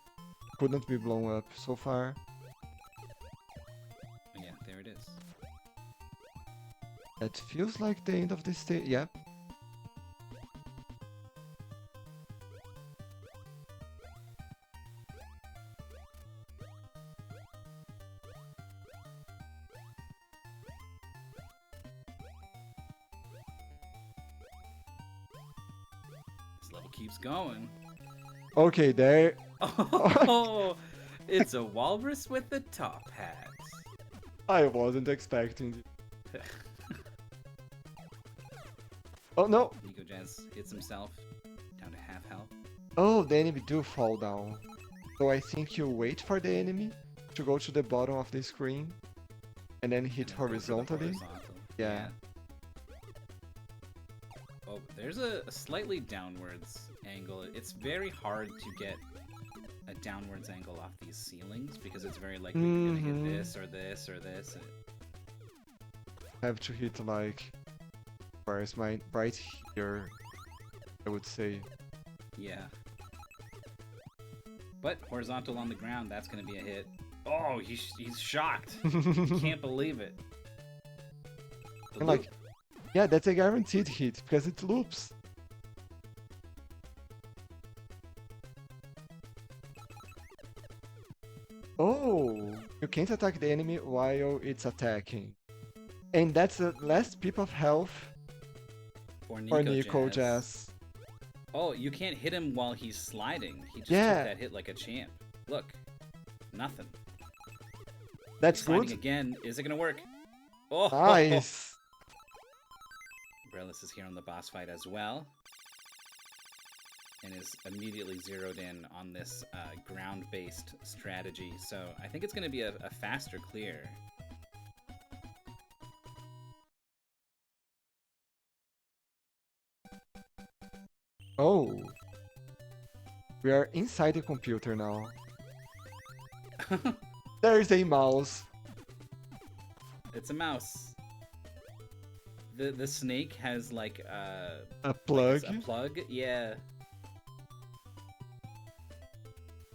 couldn't be blown up so far. Oh, yeah, there it is. That feels like the end of the stage. Yep. Level keeps going. Okay, there. Oh, it's a walrus with a top hat. I wasn't expecting it. Oh no! NikoJazz hits himself down to half health. Oh, the enemy do fall down. So I think you wait for the enemy to go to the bottom of the screen and then hit horizontally. Yeah. Oh, there's a slightly downwards angle. It's very hard to get a downwards angle off these ceilings because it's very likely you're gonna hit this or this or this. Have to hit like, where's mine? Right here, I would say. Yeah. But horizontal on the ground, that's gonna be a hit. Oh, he's shocked. He can't believe it. And like, yeah, that's a guaranteed hit because it loops. Oh, You can't attack the enemy while it's attacking. And that's the last pip of health For for NikoJazz. NikoJazz. Oh, you can't hit him while he's sliding. He just Yeah. took that hit like a champ. Look. Nothing. That's He's sliding good. again. Is it gonna work? Oh, Nice. Rhelys is here on the boss fight as well. And is immediately zeroed in on this ground-based strategy. So I think it's going to be a faster clear. Oh. We are inside the computer now. There's a mouse. It's a mouse. The snake has like A plug. a plug. Yeah.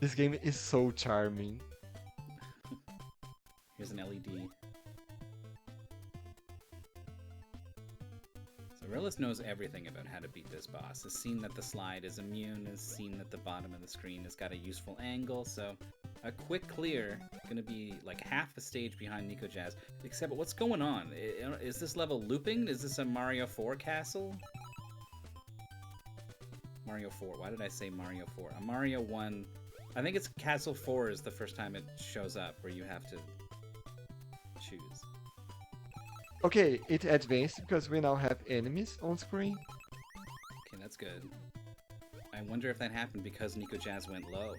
This game is so charming. Here's an LED. So Rhelys knows everything about how to beat this boss. Has seen that the slide is immune, has seen that the bottom of the screen has got a useful angle, so a quick clear, gonna be like half the stage behind NikoJazz. Except what's going on? Is this level looping? Is this a Mario 4 castle? Mario 4, why did I say Mario 4? A Mario 1, I think it's Castle 4 is the first time it shows up where you have to choose. Okay, it advanced because we now have enemies on screen. Okay, that's good. I wonder if that happened because NikoJazz went low.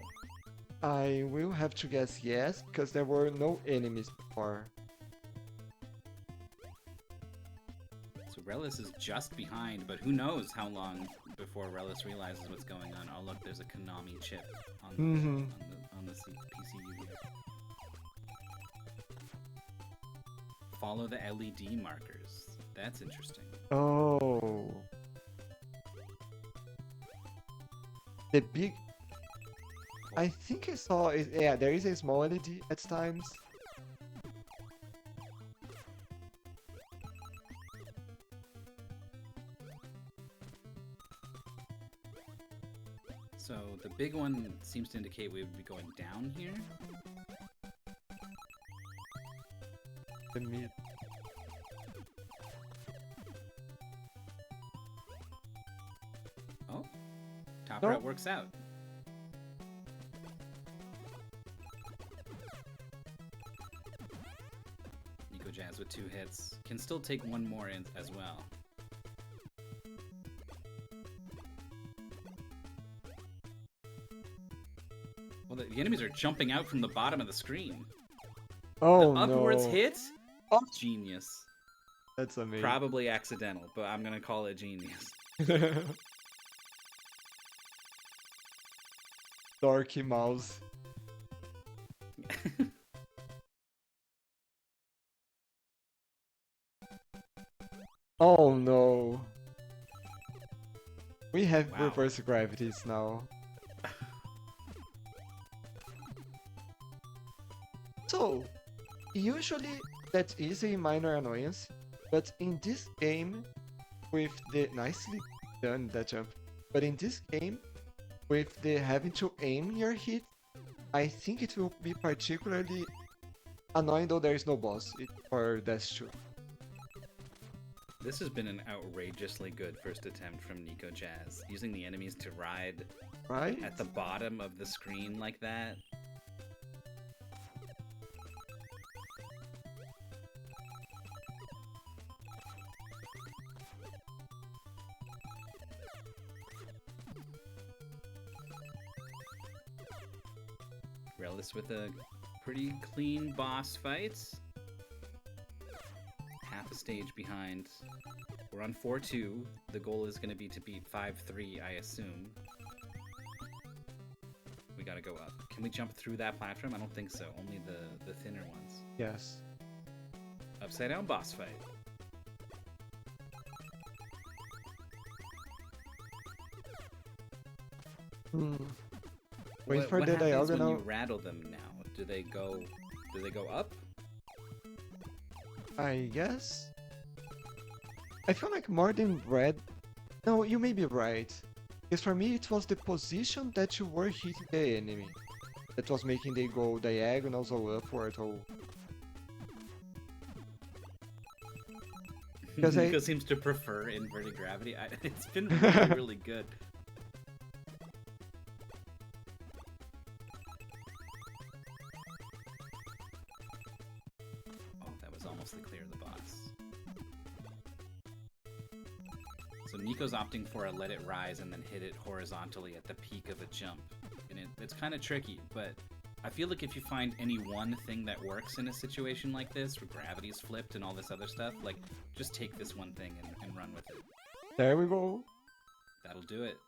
I will have to guess yes, because there were no enemies before. So Rhelys is just behind, but who knows how long before Rhelys realizes what's going on. Oh look, there's a Konami chip on the PCU here. Follow the LED markers. That's interesting. Oh. The big... I think I saw it. Yeah, there is a small LED at times. So the big one seems to indicate we would be going down here. The mid. Oh, top No. route works out. NikoJazz with 2 hits. Can still take one more in as well. Well, the enemies are jumping out from the bottom of the screen. Oh The upwards no. hit? Oh. Genius. That's amazing. Probably accidental, but I'm gonna call it genius. Dorky mouse. Oh no. We have Wow. reverse gravities now. So, usually that is a minor annoyance, but in this game, with the nicely done that jump, but in this game, with the having to aim your hit, I think it will be particularly annoying though there is no boss for Dash 2. This has been an outrageously good first attempt from NikoJazz, using the enemies to ride Right? at the bottom of the screen like that. Rhelys with a pretty clean boss fight. Half a stage behind. We're on 4-2. The goal is going to be to beat 5-3, I assume. We gotta go up. Can we jump through that platform? I don't think so. Only the thinner ones. Yes. Upside down boss fight. Hmm. Wait for what the happens when diagonal. you rattle them now? Do they go up? I guess. I feel like more than red. No, you may be right. Because for me, it was the position that you were hitting the enemy that was making they go diagonals or upward or... Because Nico seems to prefer inverted gravity. It's been really, really good. Oh, that was almost the clear of the boss. So Nico's opting for a let it rise and then hit it horizontally at the peak of a jump. And it's kind of tricky, but I feel like if you find any one thing that works in a situation like this, where gravity's flipped and all this other stuff, like, just take this one thing and run with it. There we go. That'll do it.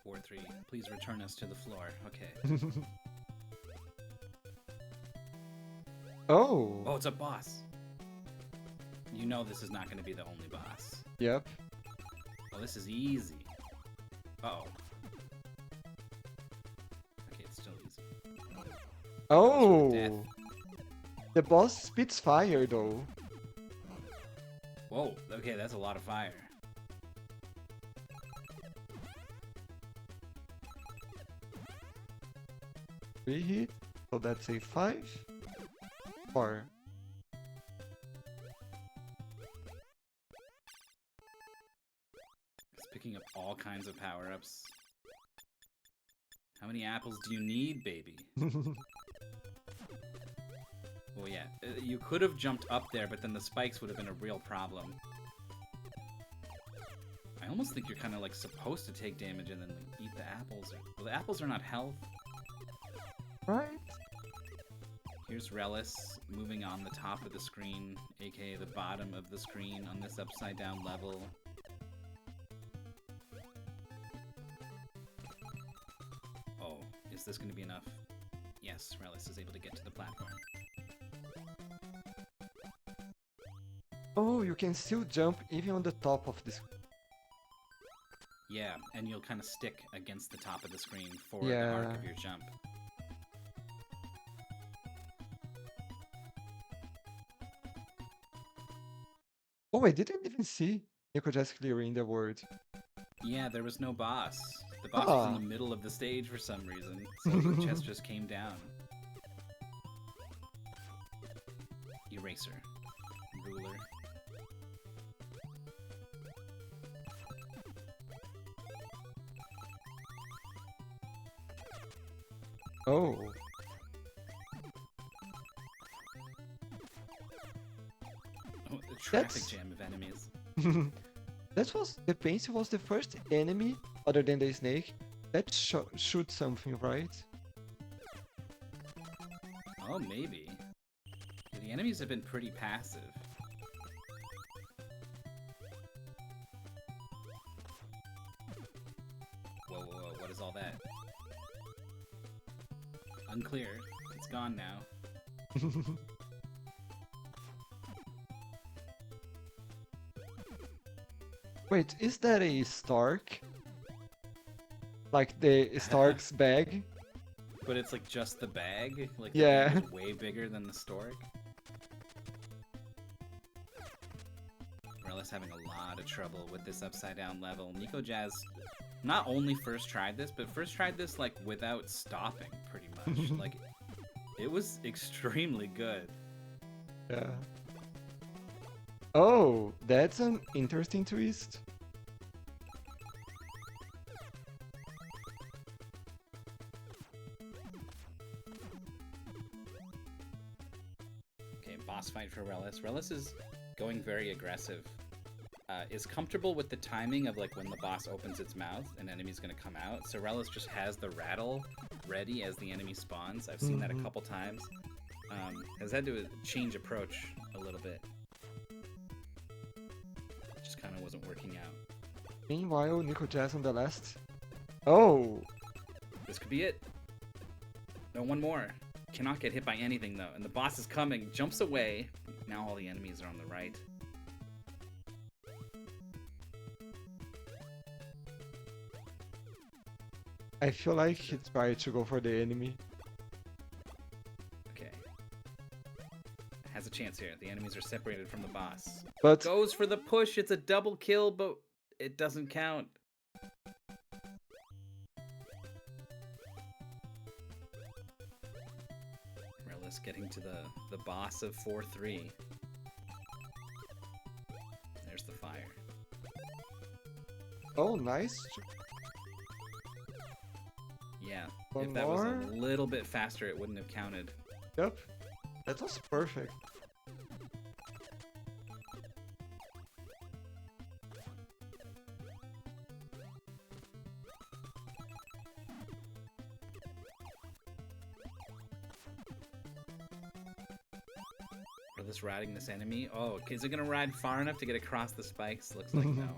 Ward 3, please return us to the floor. Okay. Oh! Oh, it's a boss. You know this is not going to be the only boss. Yep. Oh, this is easy. Uh-oh. Okay, it's still easy. Oh! Death. The boss spits fire though. Whoa, okay, that's a lot of fire. Three hit, so that's a 5. 4. It's picking up all kinds of power-ups. How many apples do you need, baby? Well, yeah, you could have jumped up there, but then the spikes would have been a real problem. I almost think you're kind of like supposed to take damage and then like, eat the apples. Well, the apples are not health. Right? Here's Rhelys moving on the top of the screen, aka the bottom of the screen on this upside down level. Oh, is this going to be enough? Yes, Rhelys is able to get to the platform. Oh, you can still jump even on the top of this. Yeah, and you'll kind of stick against the top of the screen for the Yeah. arc of your jump. Oh, I didn't even see NikoJazz clearing the world. Yeah, there was no boss. The boss was in the Ah. middle of the stage for some reason, so the chest just came down. Eraser. Ruler. Oh. Oh, a traffic That's- jam of enemies. The pencil was the first enemy, other than the snake, that shoots something, right? Oh, maybe. Yeah, the enemies have been pretty passive. Whoa, whoa, whoa, what is all that? Unclear. It's gone now. Wait, is that a Stark? Like the Stark's bag? But it's like just the bag? Like Yeah. the bag is way bigger than the stork? Rhelys having a lot of trouble with this upside down level. NikoJazz not only first tried this, but first tried this like without stopping pretty much. Like it was extremely good. Yeah. Oh, that's an interesting twist. Okay, boss fight for Rhelys. Rhelys is going very aggressive. Is comfortable with the timing of like when the boss opens its mouth, an enemy's gonna come out. So Rhelys just has the rattle ready as the enemy spawns. I've seen that a couple times. Has had to change approach a little bit. Just kind of wasn't working out. Meanwhile, NikoJazz on the last. Oh! This could be it. No, one more. Cannot get hit by anything though. And the boss is coming, jumps away. Now all the enemies are on the right. I feel like he tried to go for the enemy. Okay. has a chance here. The enemies are separated from the boss. But Goes for the push. It's a double kill, but it doesn't count. Rhelys getting to the boss of 4-3. There's the fire. oh, nice. Yeah, One if that was more. a little bit faster, it wouldn't have counted. Yep, that was perfect. Rhelys riding this enemy. Oh, is it gonna ride far enough to get across the spikes? Looks like no.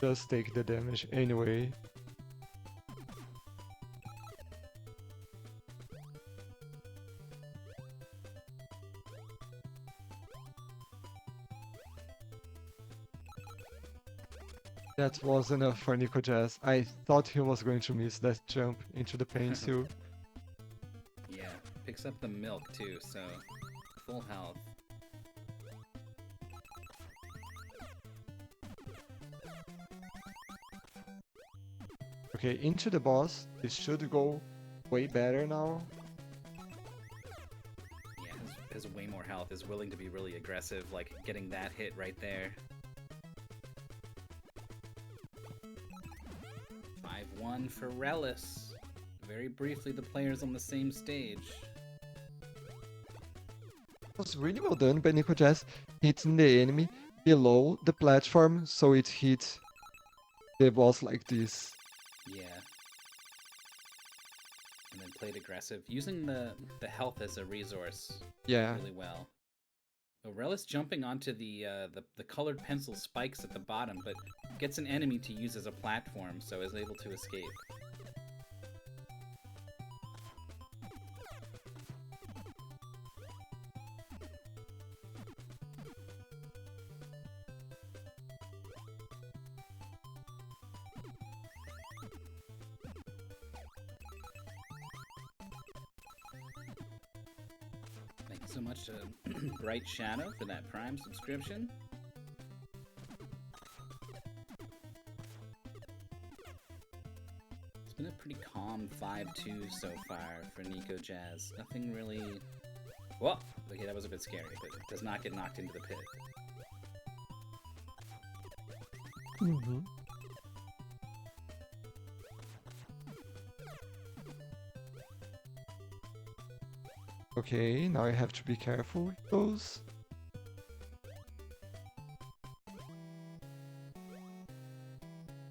Just take the damage anyway. That was enough for NikoJazz. I thought he was going to miss that jump into the pencil. Yeah, picks up the milk too, so full health. Okay, into the boss. This should go way better now. Yeah, has way more health, is willing to be really aggressive, like getting that hit right there. 5-1 for Rhelys. Very briefly, the players on the same stage. It was really well done by NikoJazz, hitting the enemy below the platform, so it hit the boss like this. Yeah. And then played aggressive, using the health as a resource Yeah. really well. So Rhelys jumping onto the colored pencil spikes at the bottom, but gets an enemy to use as a platform, so is able to escape. Thank you so much to Bright Shadow for that Prime subscription. It's been a pretty calm 5-2 so far for NikoJazz. Nothing really... Whoa! Okay, that was a bit scary, but does not get knocked into the pit. Mm-hmm. Okay, now I have to be careful with those.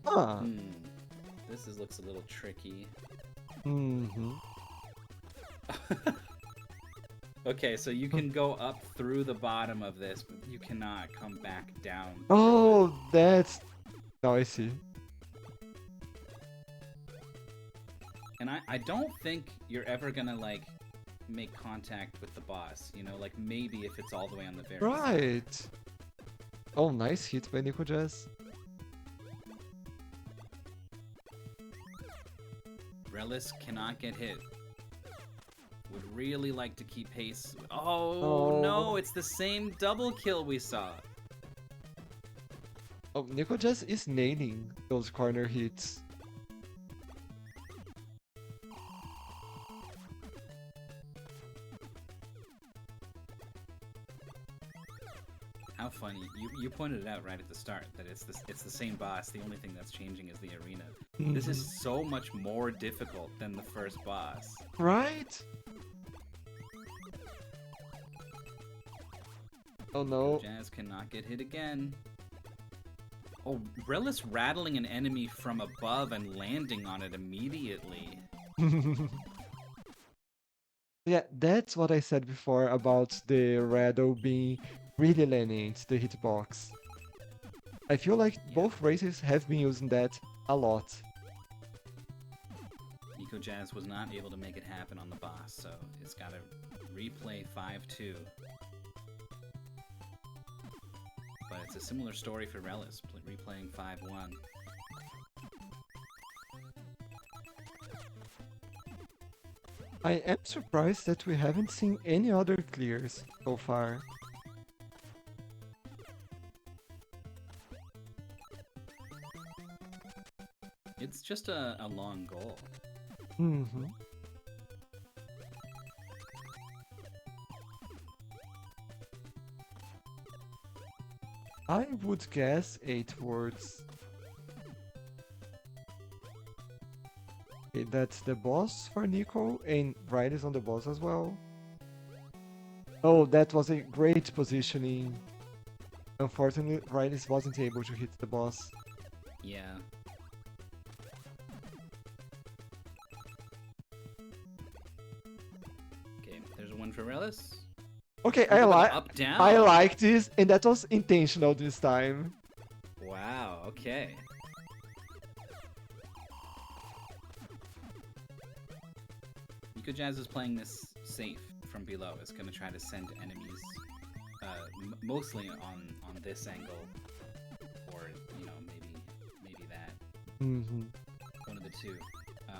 Ah. This looks a little tricky. Mm-hmm. Okay, so you can go up through the bottom of this, but you cannot come back down. Oh, that's... Now I see. And I don't think you're ever gonna, like, make contact with the boss, you know? Like, maybe if it's all the way on the very side. Right. Oh, nice hit by NikoJazz. Rhelys cannot get hit. Would really like to keep pace. Oh, no, it's the same double kill we saw. Oh, NikoJazz is nailing those corner hits. How funny. You pointed it out right at the start that it's the same boss. The only thing that's changing is the arena. This is so much more difficult than the first boss. Right? Oh no. Jazz cannot get hit again. Oh, Rhelys rattling an enemy from above and landing on it immediately. Yeah, that's what I said before about the rattle being really lenient, the hitbox. I feel like both races have been using that a lot. NikoJazz was not able to make it happen on the boss, so it's got to replay 5-2. But it's a similar story for Rhelys, replaying 5-1. I am surprised that we haven't seen any other clears so far. It's just a long goal. Mm-hmm. I would guess 8 words. Okay, that's the boss for Nico, and Rhelys on the boss as well. Oh, that was a great positioning. Unfortunately, Rhelys wasn't able to hit the boss. Yeah. Okay, there's one for Rhelys. Okay, Look at the up down. I like this, and that was intentional this time. Wow, okay. NikoJazz is playing this safe from below. Is going to try to send enemies, mostly on this angle, or maybe that. Mm-hmm. One of the two.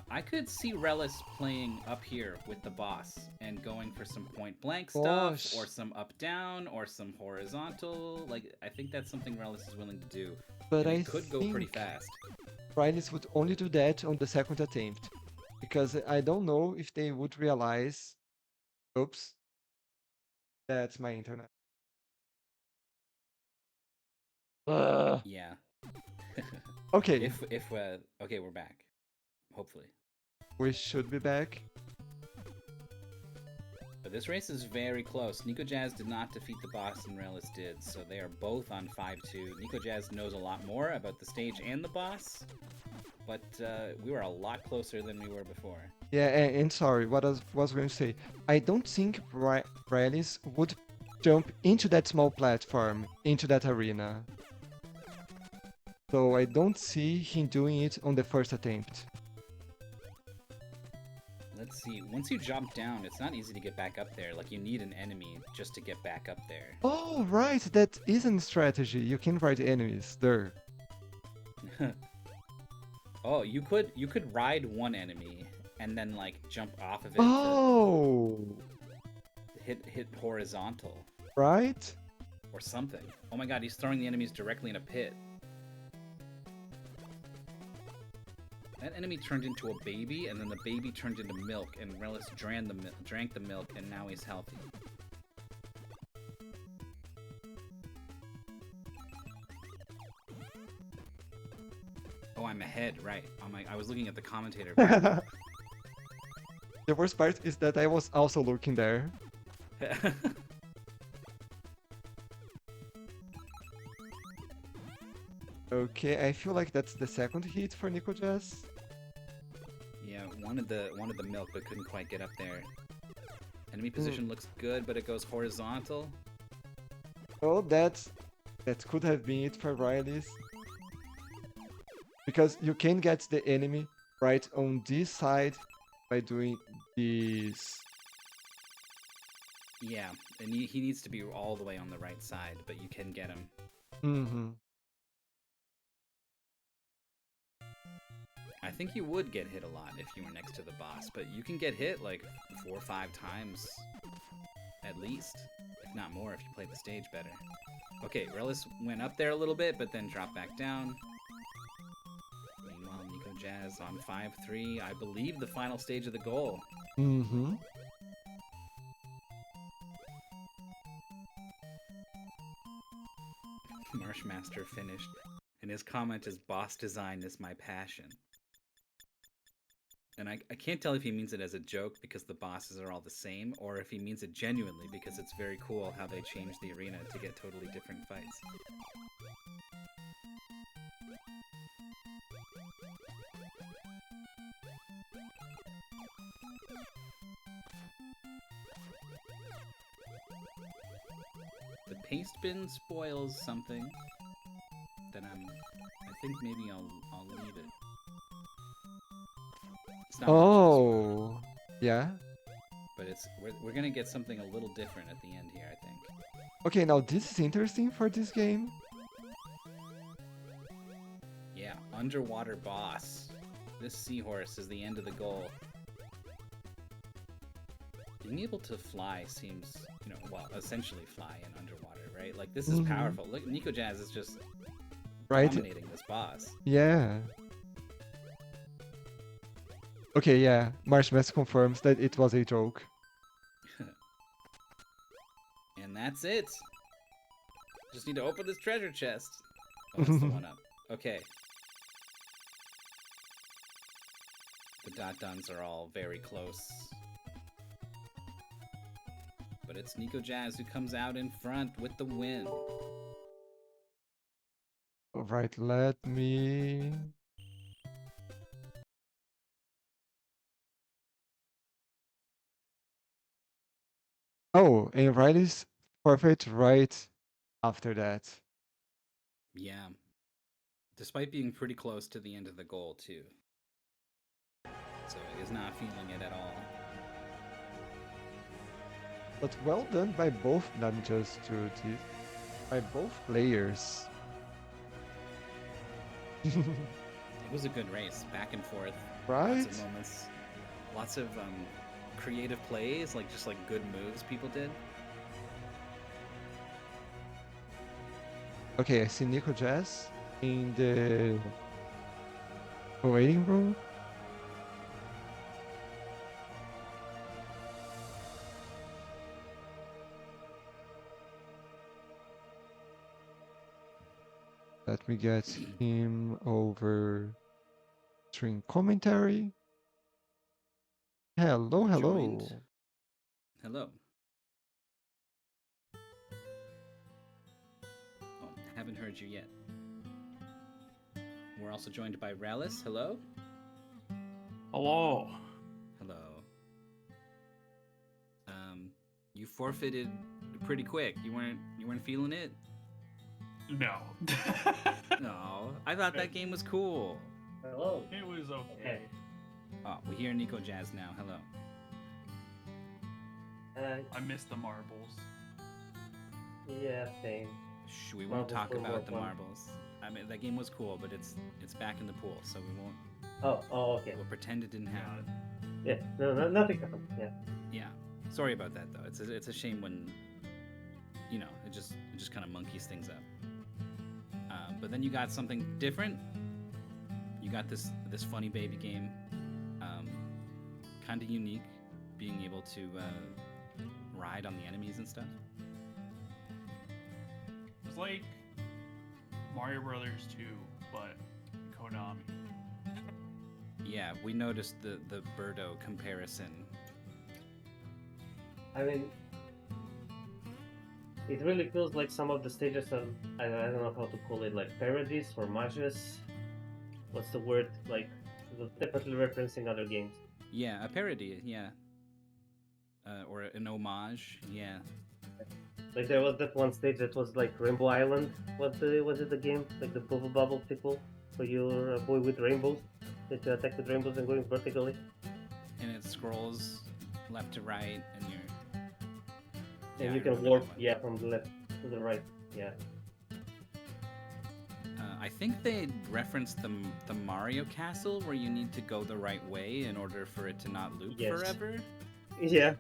I could see Rhelys playing up here with the boss and going for some point blank stuff, or some up down, or some horizontal. Like, I think that's something Rhelys is willing to do. But and I it could go pretty fast. Rhelys would only do that on the second attempt. Because I don't know if they would realize. Oops. That's my internet. Yeah. Okay. Okay, we're back. Hopefully. We should be back. But this race is very close. NikoJazz did not defeat the boss and Rhelys did, so they are both on 5-2. NikoJazz knows a lot more about the stage and the boss, but we were a lot closer than we were before. Yeah, and sorry, what I was going to say. I don't think Rhelys would jump into that small platform, into that arena. So I don't see him doing it on the first attempt. Let's see. Once you jump down, it's not easy to get back up there. Like, you need an enemy just to get back up there. Oh, right, that isn't strategy. You can ride enemies there. Oh, you could ride one enemy and then like jump off of it. Oh, to hit horizontal. Right? Or something. Oh my god, he's throwing the enemies directly in a pit. That enemy turned into a baby, and then the baby turned into milk, and Rhelys drank the milk, and now he's healthy. Oh, I'm ahead, right. I was looking at the commentator. The worst part is that I was also looking there. Okay, I feel like that's the second hit for NikoJazz. Yeah, wanted the milk, but couldn't quite get up there. Enemy position looks good, but it goes horizontal. Oh, that could have been it for Rhelys. Because you can get the enemy right on this side by doing this. Yeah, and he needs to be all the way on the right side, but you can get him. Mm-hmm. I think you would get hit a lot if you were next to the boss, but you can get hit like 4 or 5 times at least, if not more if you play the stage better. Okay, Rhelys went up there a little bit, but then dropped back down. Meanwhile, NikoJazz on 5-3, I believe the final stage of the goal. Mm-hmm. Marshmaster finished, and his comment is, "Boss design is my passion." And I can't tell if he means it as a joke because the bosses are all the same, or if he means it genuinely because it's very cool how they changed the arena to get totally different fights. The paste bin spoils something that I think maybe I'll leave it. It's not Oh, yeah. But we're gonna get something a little different at the end here, I think. Okay, now this is interesting for this game. Yeah, underwater boss. This seahorse is the end of the goal. being able to fly seems, well, essentially fly in underwater, right? Like, this is powerful. Look, NikoJazz is just dominating this boss. Yeah. Okay, yeah. Marshmess confirms that it was a joke. And that's it. Just need to open this treasure chest. Oh, that's the one up. Okay. The dot-duns are all very close. But it's NikoJazz who comes out in front with the win. Alright, let me... Oh, and Rhelys forfeit right after that. Yeah. Despite being pretty close to the end of the goal, too. So he's not feeling it at all. But well done by both, not just by both players. It was a good race, back and forth. Right? Lots of moments. Lots of creative plays, just good moves people did. Okay, I see NikoJazz in the waiting room. Let me get him over stream commentary. Hello, hello. Joined. Hello. Oh, haven't heard you yet. We're also joined by Rhelys. Hello. Hello. Hello. You forfeited pretty quick. You weren't feeling it? No. No. I thought that game was cool. Hello. It was okay. Oh, we hear NikoJazz now. Hello. I missed the marbles. Yeah, same. Shh, we won't Marbles talk were about more the fun. marbles. I mean, that game was cool, but it's back in the pool, so we won't. Oh, okay. We'll pretend it didn't happen. Yeah, no, nothing happened. Yeah. Yeah. Sorry about that, though. It's a shame when, it just kind of monkeys things up. But then you got something different. You got this funny baby game, kind of unique, being able to ride on the enemies and stuff. It was like Mario Brothers 2, but Konami. Yeah, we noticed the Birdo comparison. I mean, it really feels like some of the stages are, I don't know how to call it, like parodies or homages. What's the word? Like, definitely referencing other games. Yeah, a parody. Yeah. Or an homage. Yeah. Like there was that one stage that was like Rainbow Island. Was it the game? Like the Bubble Bubble people, where you're a boy with rainbows that you attack with rainbows and going vertically. And it scrolls left to right, and you're. And I you can remember warp, that one. yeah, from the left to the right. Yeah. I think they referenced the Mario Castle, where you need to go the right way in order for it to not loop Yes. forever. Yeah.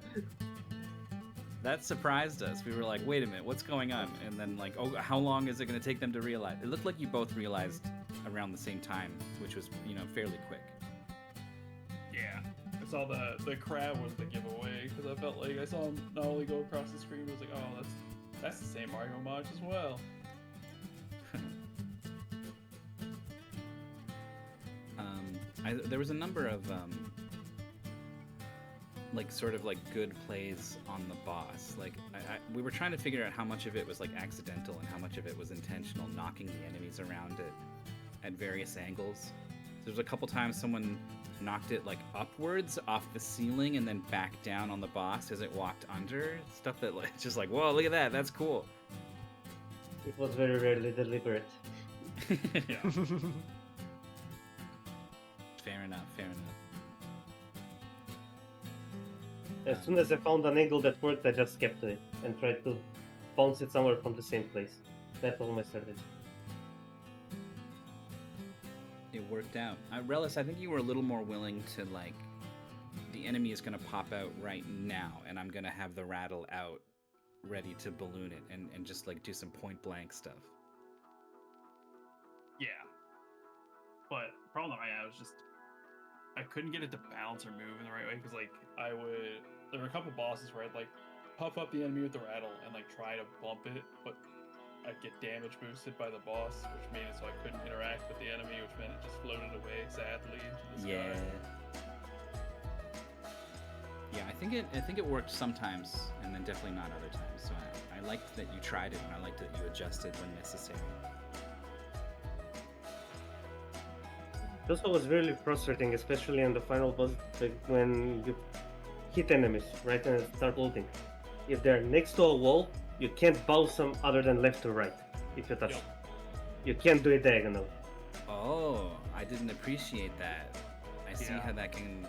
That surprised us. We were like, wait a minute, what's going on? And then like, oh, how long is it going to take them to realize? It looked like you both realized around the same time, which was, fairly quick. Yeah. I saw the crab was the giveaway because I felt like I saw him not only go across the screen, but I was like, oh, that's the same Mario homage as well. There was a number of good plays on the boss. Like we were trying to figure out how much of it was like accidental and how much of it was intentional, knocking the enemies around it at various angles. There was a couple times someone knocked it like upwards off the ceiling and then back down on the boss as it walked under. Stuff that like just like, whoa, look at that, that's cool. It was very rarely deliberate. Yeah. Fair enough. As soon as I found an angle that worked, I just kept it and tried to bounce it somewhere from the same place. That was my strategy. It worked out. Rhelys, I think you were a little more willing to like the enemy is gonna pop out right now, and I'm gonna have the rattle out, ready to balloon it, and just like do some point blank stuff. Yeah. But the problem I had was just I couldn't get it to bounce or move in the right way because like there were a couple bosses where I'd like puff up the enemy with the rattle and like try to bump it, but I'd get damage boosted by the boss, which made it so I couldn't interact with the enemy, which meant it just floated away sadly into the sky. Yeah, I think it worked sometimes, and then definitely not other times. So I liked that you tried it, and I liked that you adjusted when necessary. It also was really frustrating, especially on the final boss, like when you hit enemies, right, and start looting. If they're next to a wall, you can't bounce them other than left to right if you touch them. You can't do it diagonal. Oh, I didn't appreciate that. I see how that can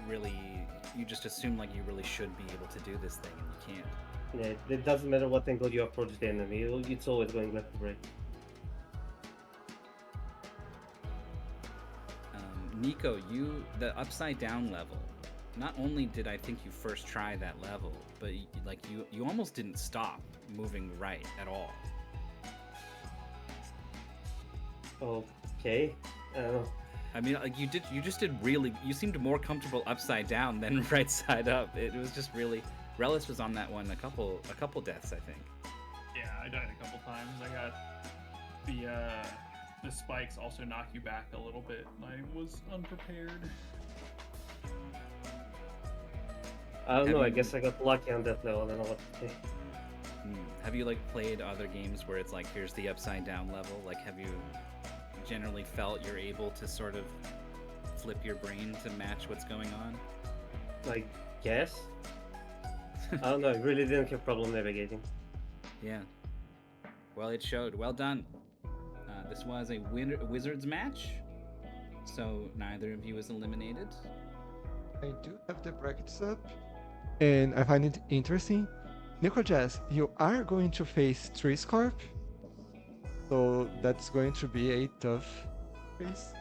really... You just assume like you really should be able to do this thing, and you can't. Yeah, it doesn't matter what angle you approach the enemy, it's always going left to right. Niko, the upside down level, not only did I think you first try that level, but you almost didn't stop moving right at all. Okay. I mean, like you seemed more comfortable upside down than right side up. It was just really, Rhelys was on that one a couple deaths, I think. Yeah, I died a couple times. I got the spikes also knock you back a little bit, and I was unprepared. I don't know, I guess I got lucky on that level, I don't know what to say. Have you like played other games where it's like, here's the upside down level? Like, have you generally felt you're able to sort of flip your brain to match what's going on? I guess. I don't know, I really didn't have problem navigating. Yeah. Well, it showed. Well done. This was a Wizards match, so neither of you is eliminated. I do have the brackets up, and I find it interesting. NikoJazz, you are going to face Triscorp, so that's going to be a tough race.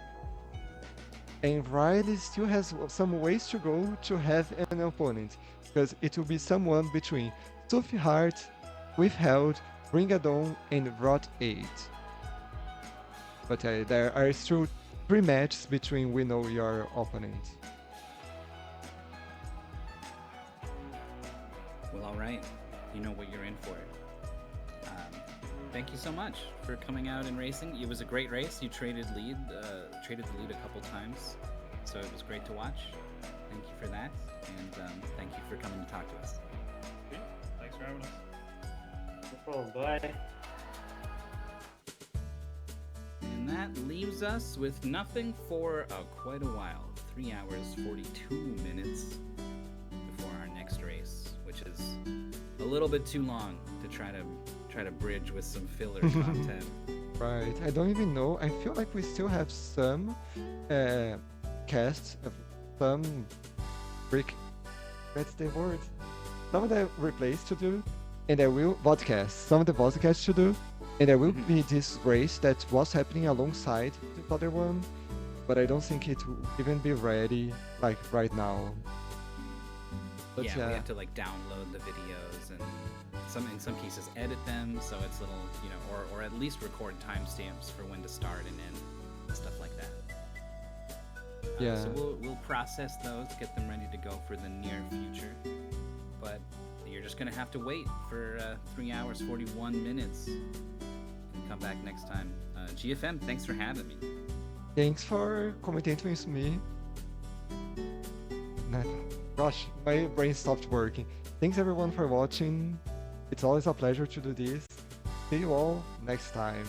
And Rhelys still has some ways to go to have an opponent, because it will be someone between Sophie Hart, Withheld, Bringadon, and Rot 8. But there are still 3 matches between we know your opponent. Well, all right. You know what you're in for. Thank you so much for coming out and racing. It was a great race. You traded the lead a couple times, so it was great to watch. Thank you for that, and thank you for coming to talk to us. Yeah, thanks for having us. No problem, bye. And that leaves us with nothing for quite a while. 3 hours, 42 minutes before our next race, which is a little bit too long to try to bridge with some filler content. Right, I don't even know. I feel like we still have some casts, some that's the word. Some of the replays to do, and there will vodcasts. Some of the vodcasts to do, and there will be this race that was happening alongside the other one, but I don't think it will even be ready like right now. But yeah, we have to like download the videos and in some cases edit them so it's little, or at least record timestamps for when to start and end, stuff like that. Yeah. So we'll process those, get them ready to go for the near future. But you're just gonna have to wait for 3 hours 41 minutes and come back next time. GFM, thanks for having me. Thanks for commenting with me. Gosh, my brain stopped working. Thanks everyone for watching. It's always a pleasure to do this. See you all next time.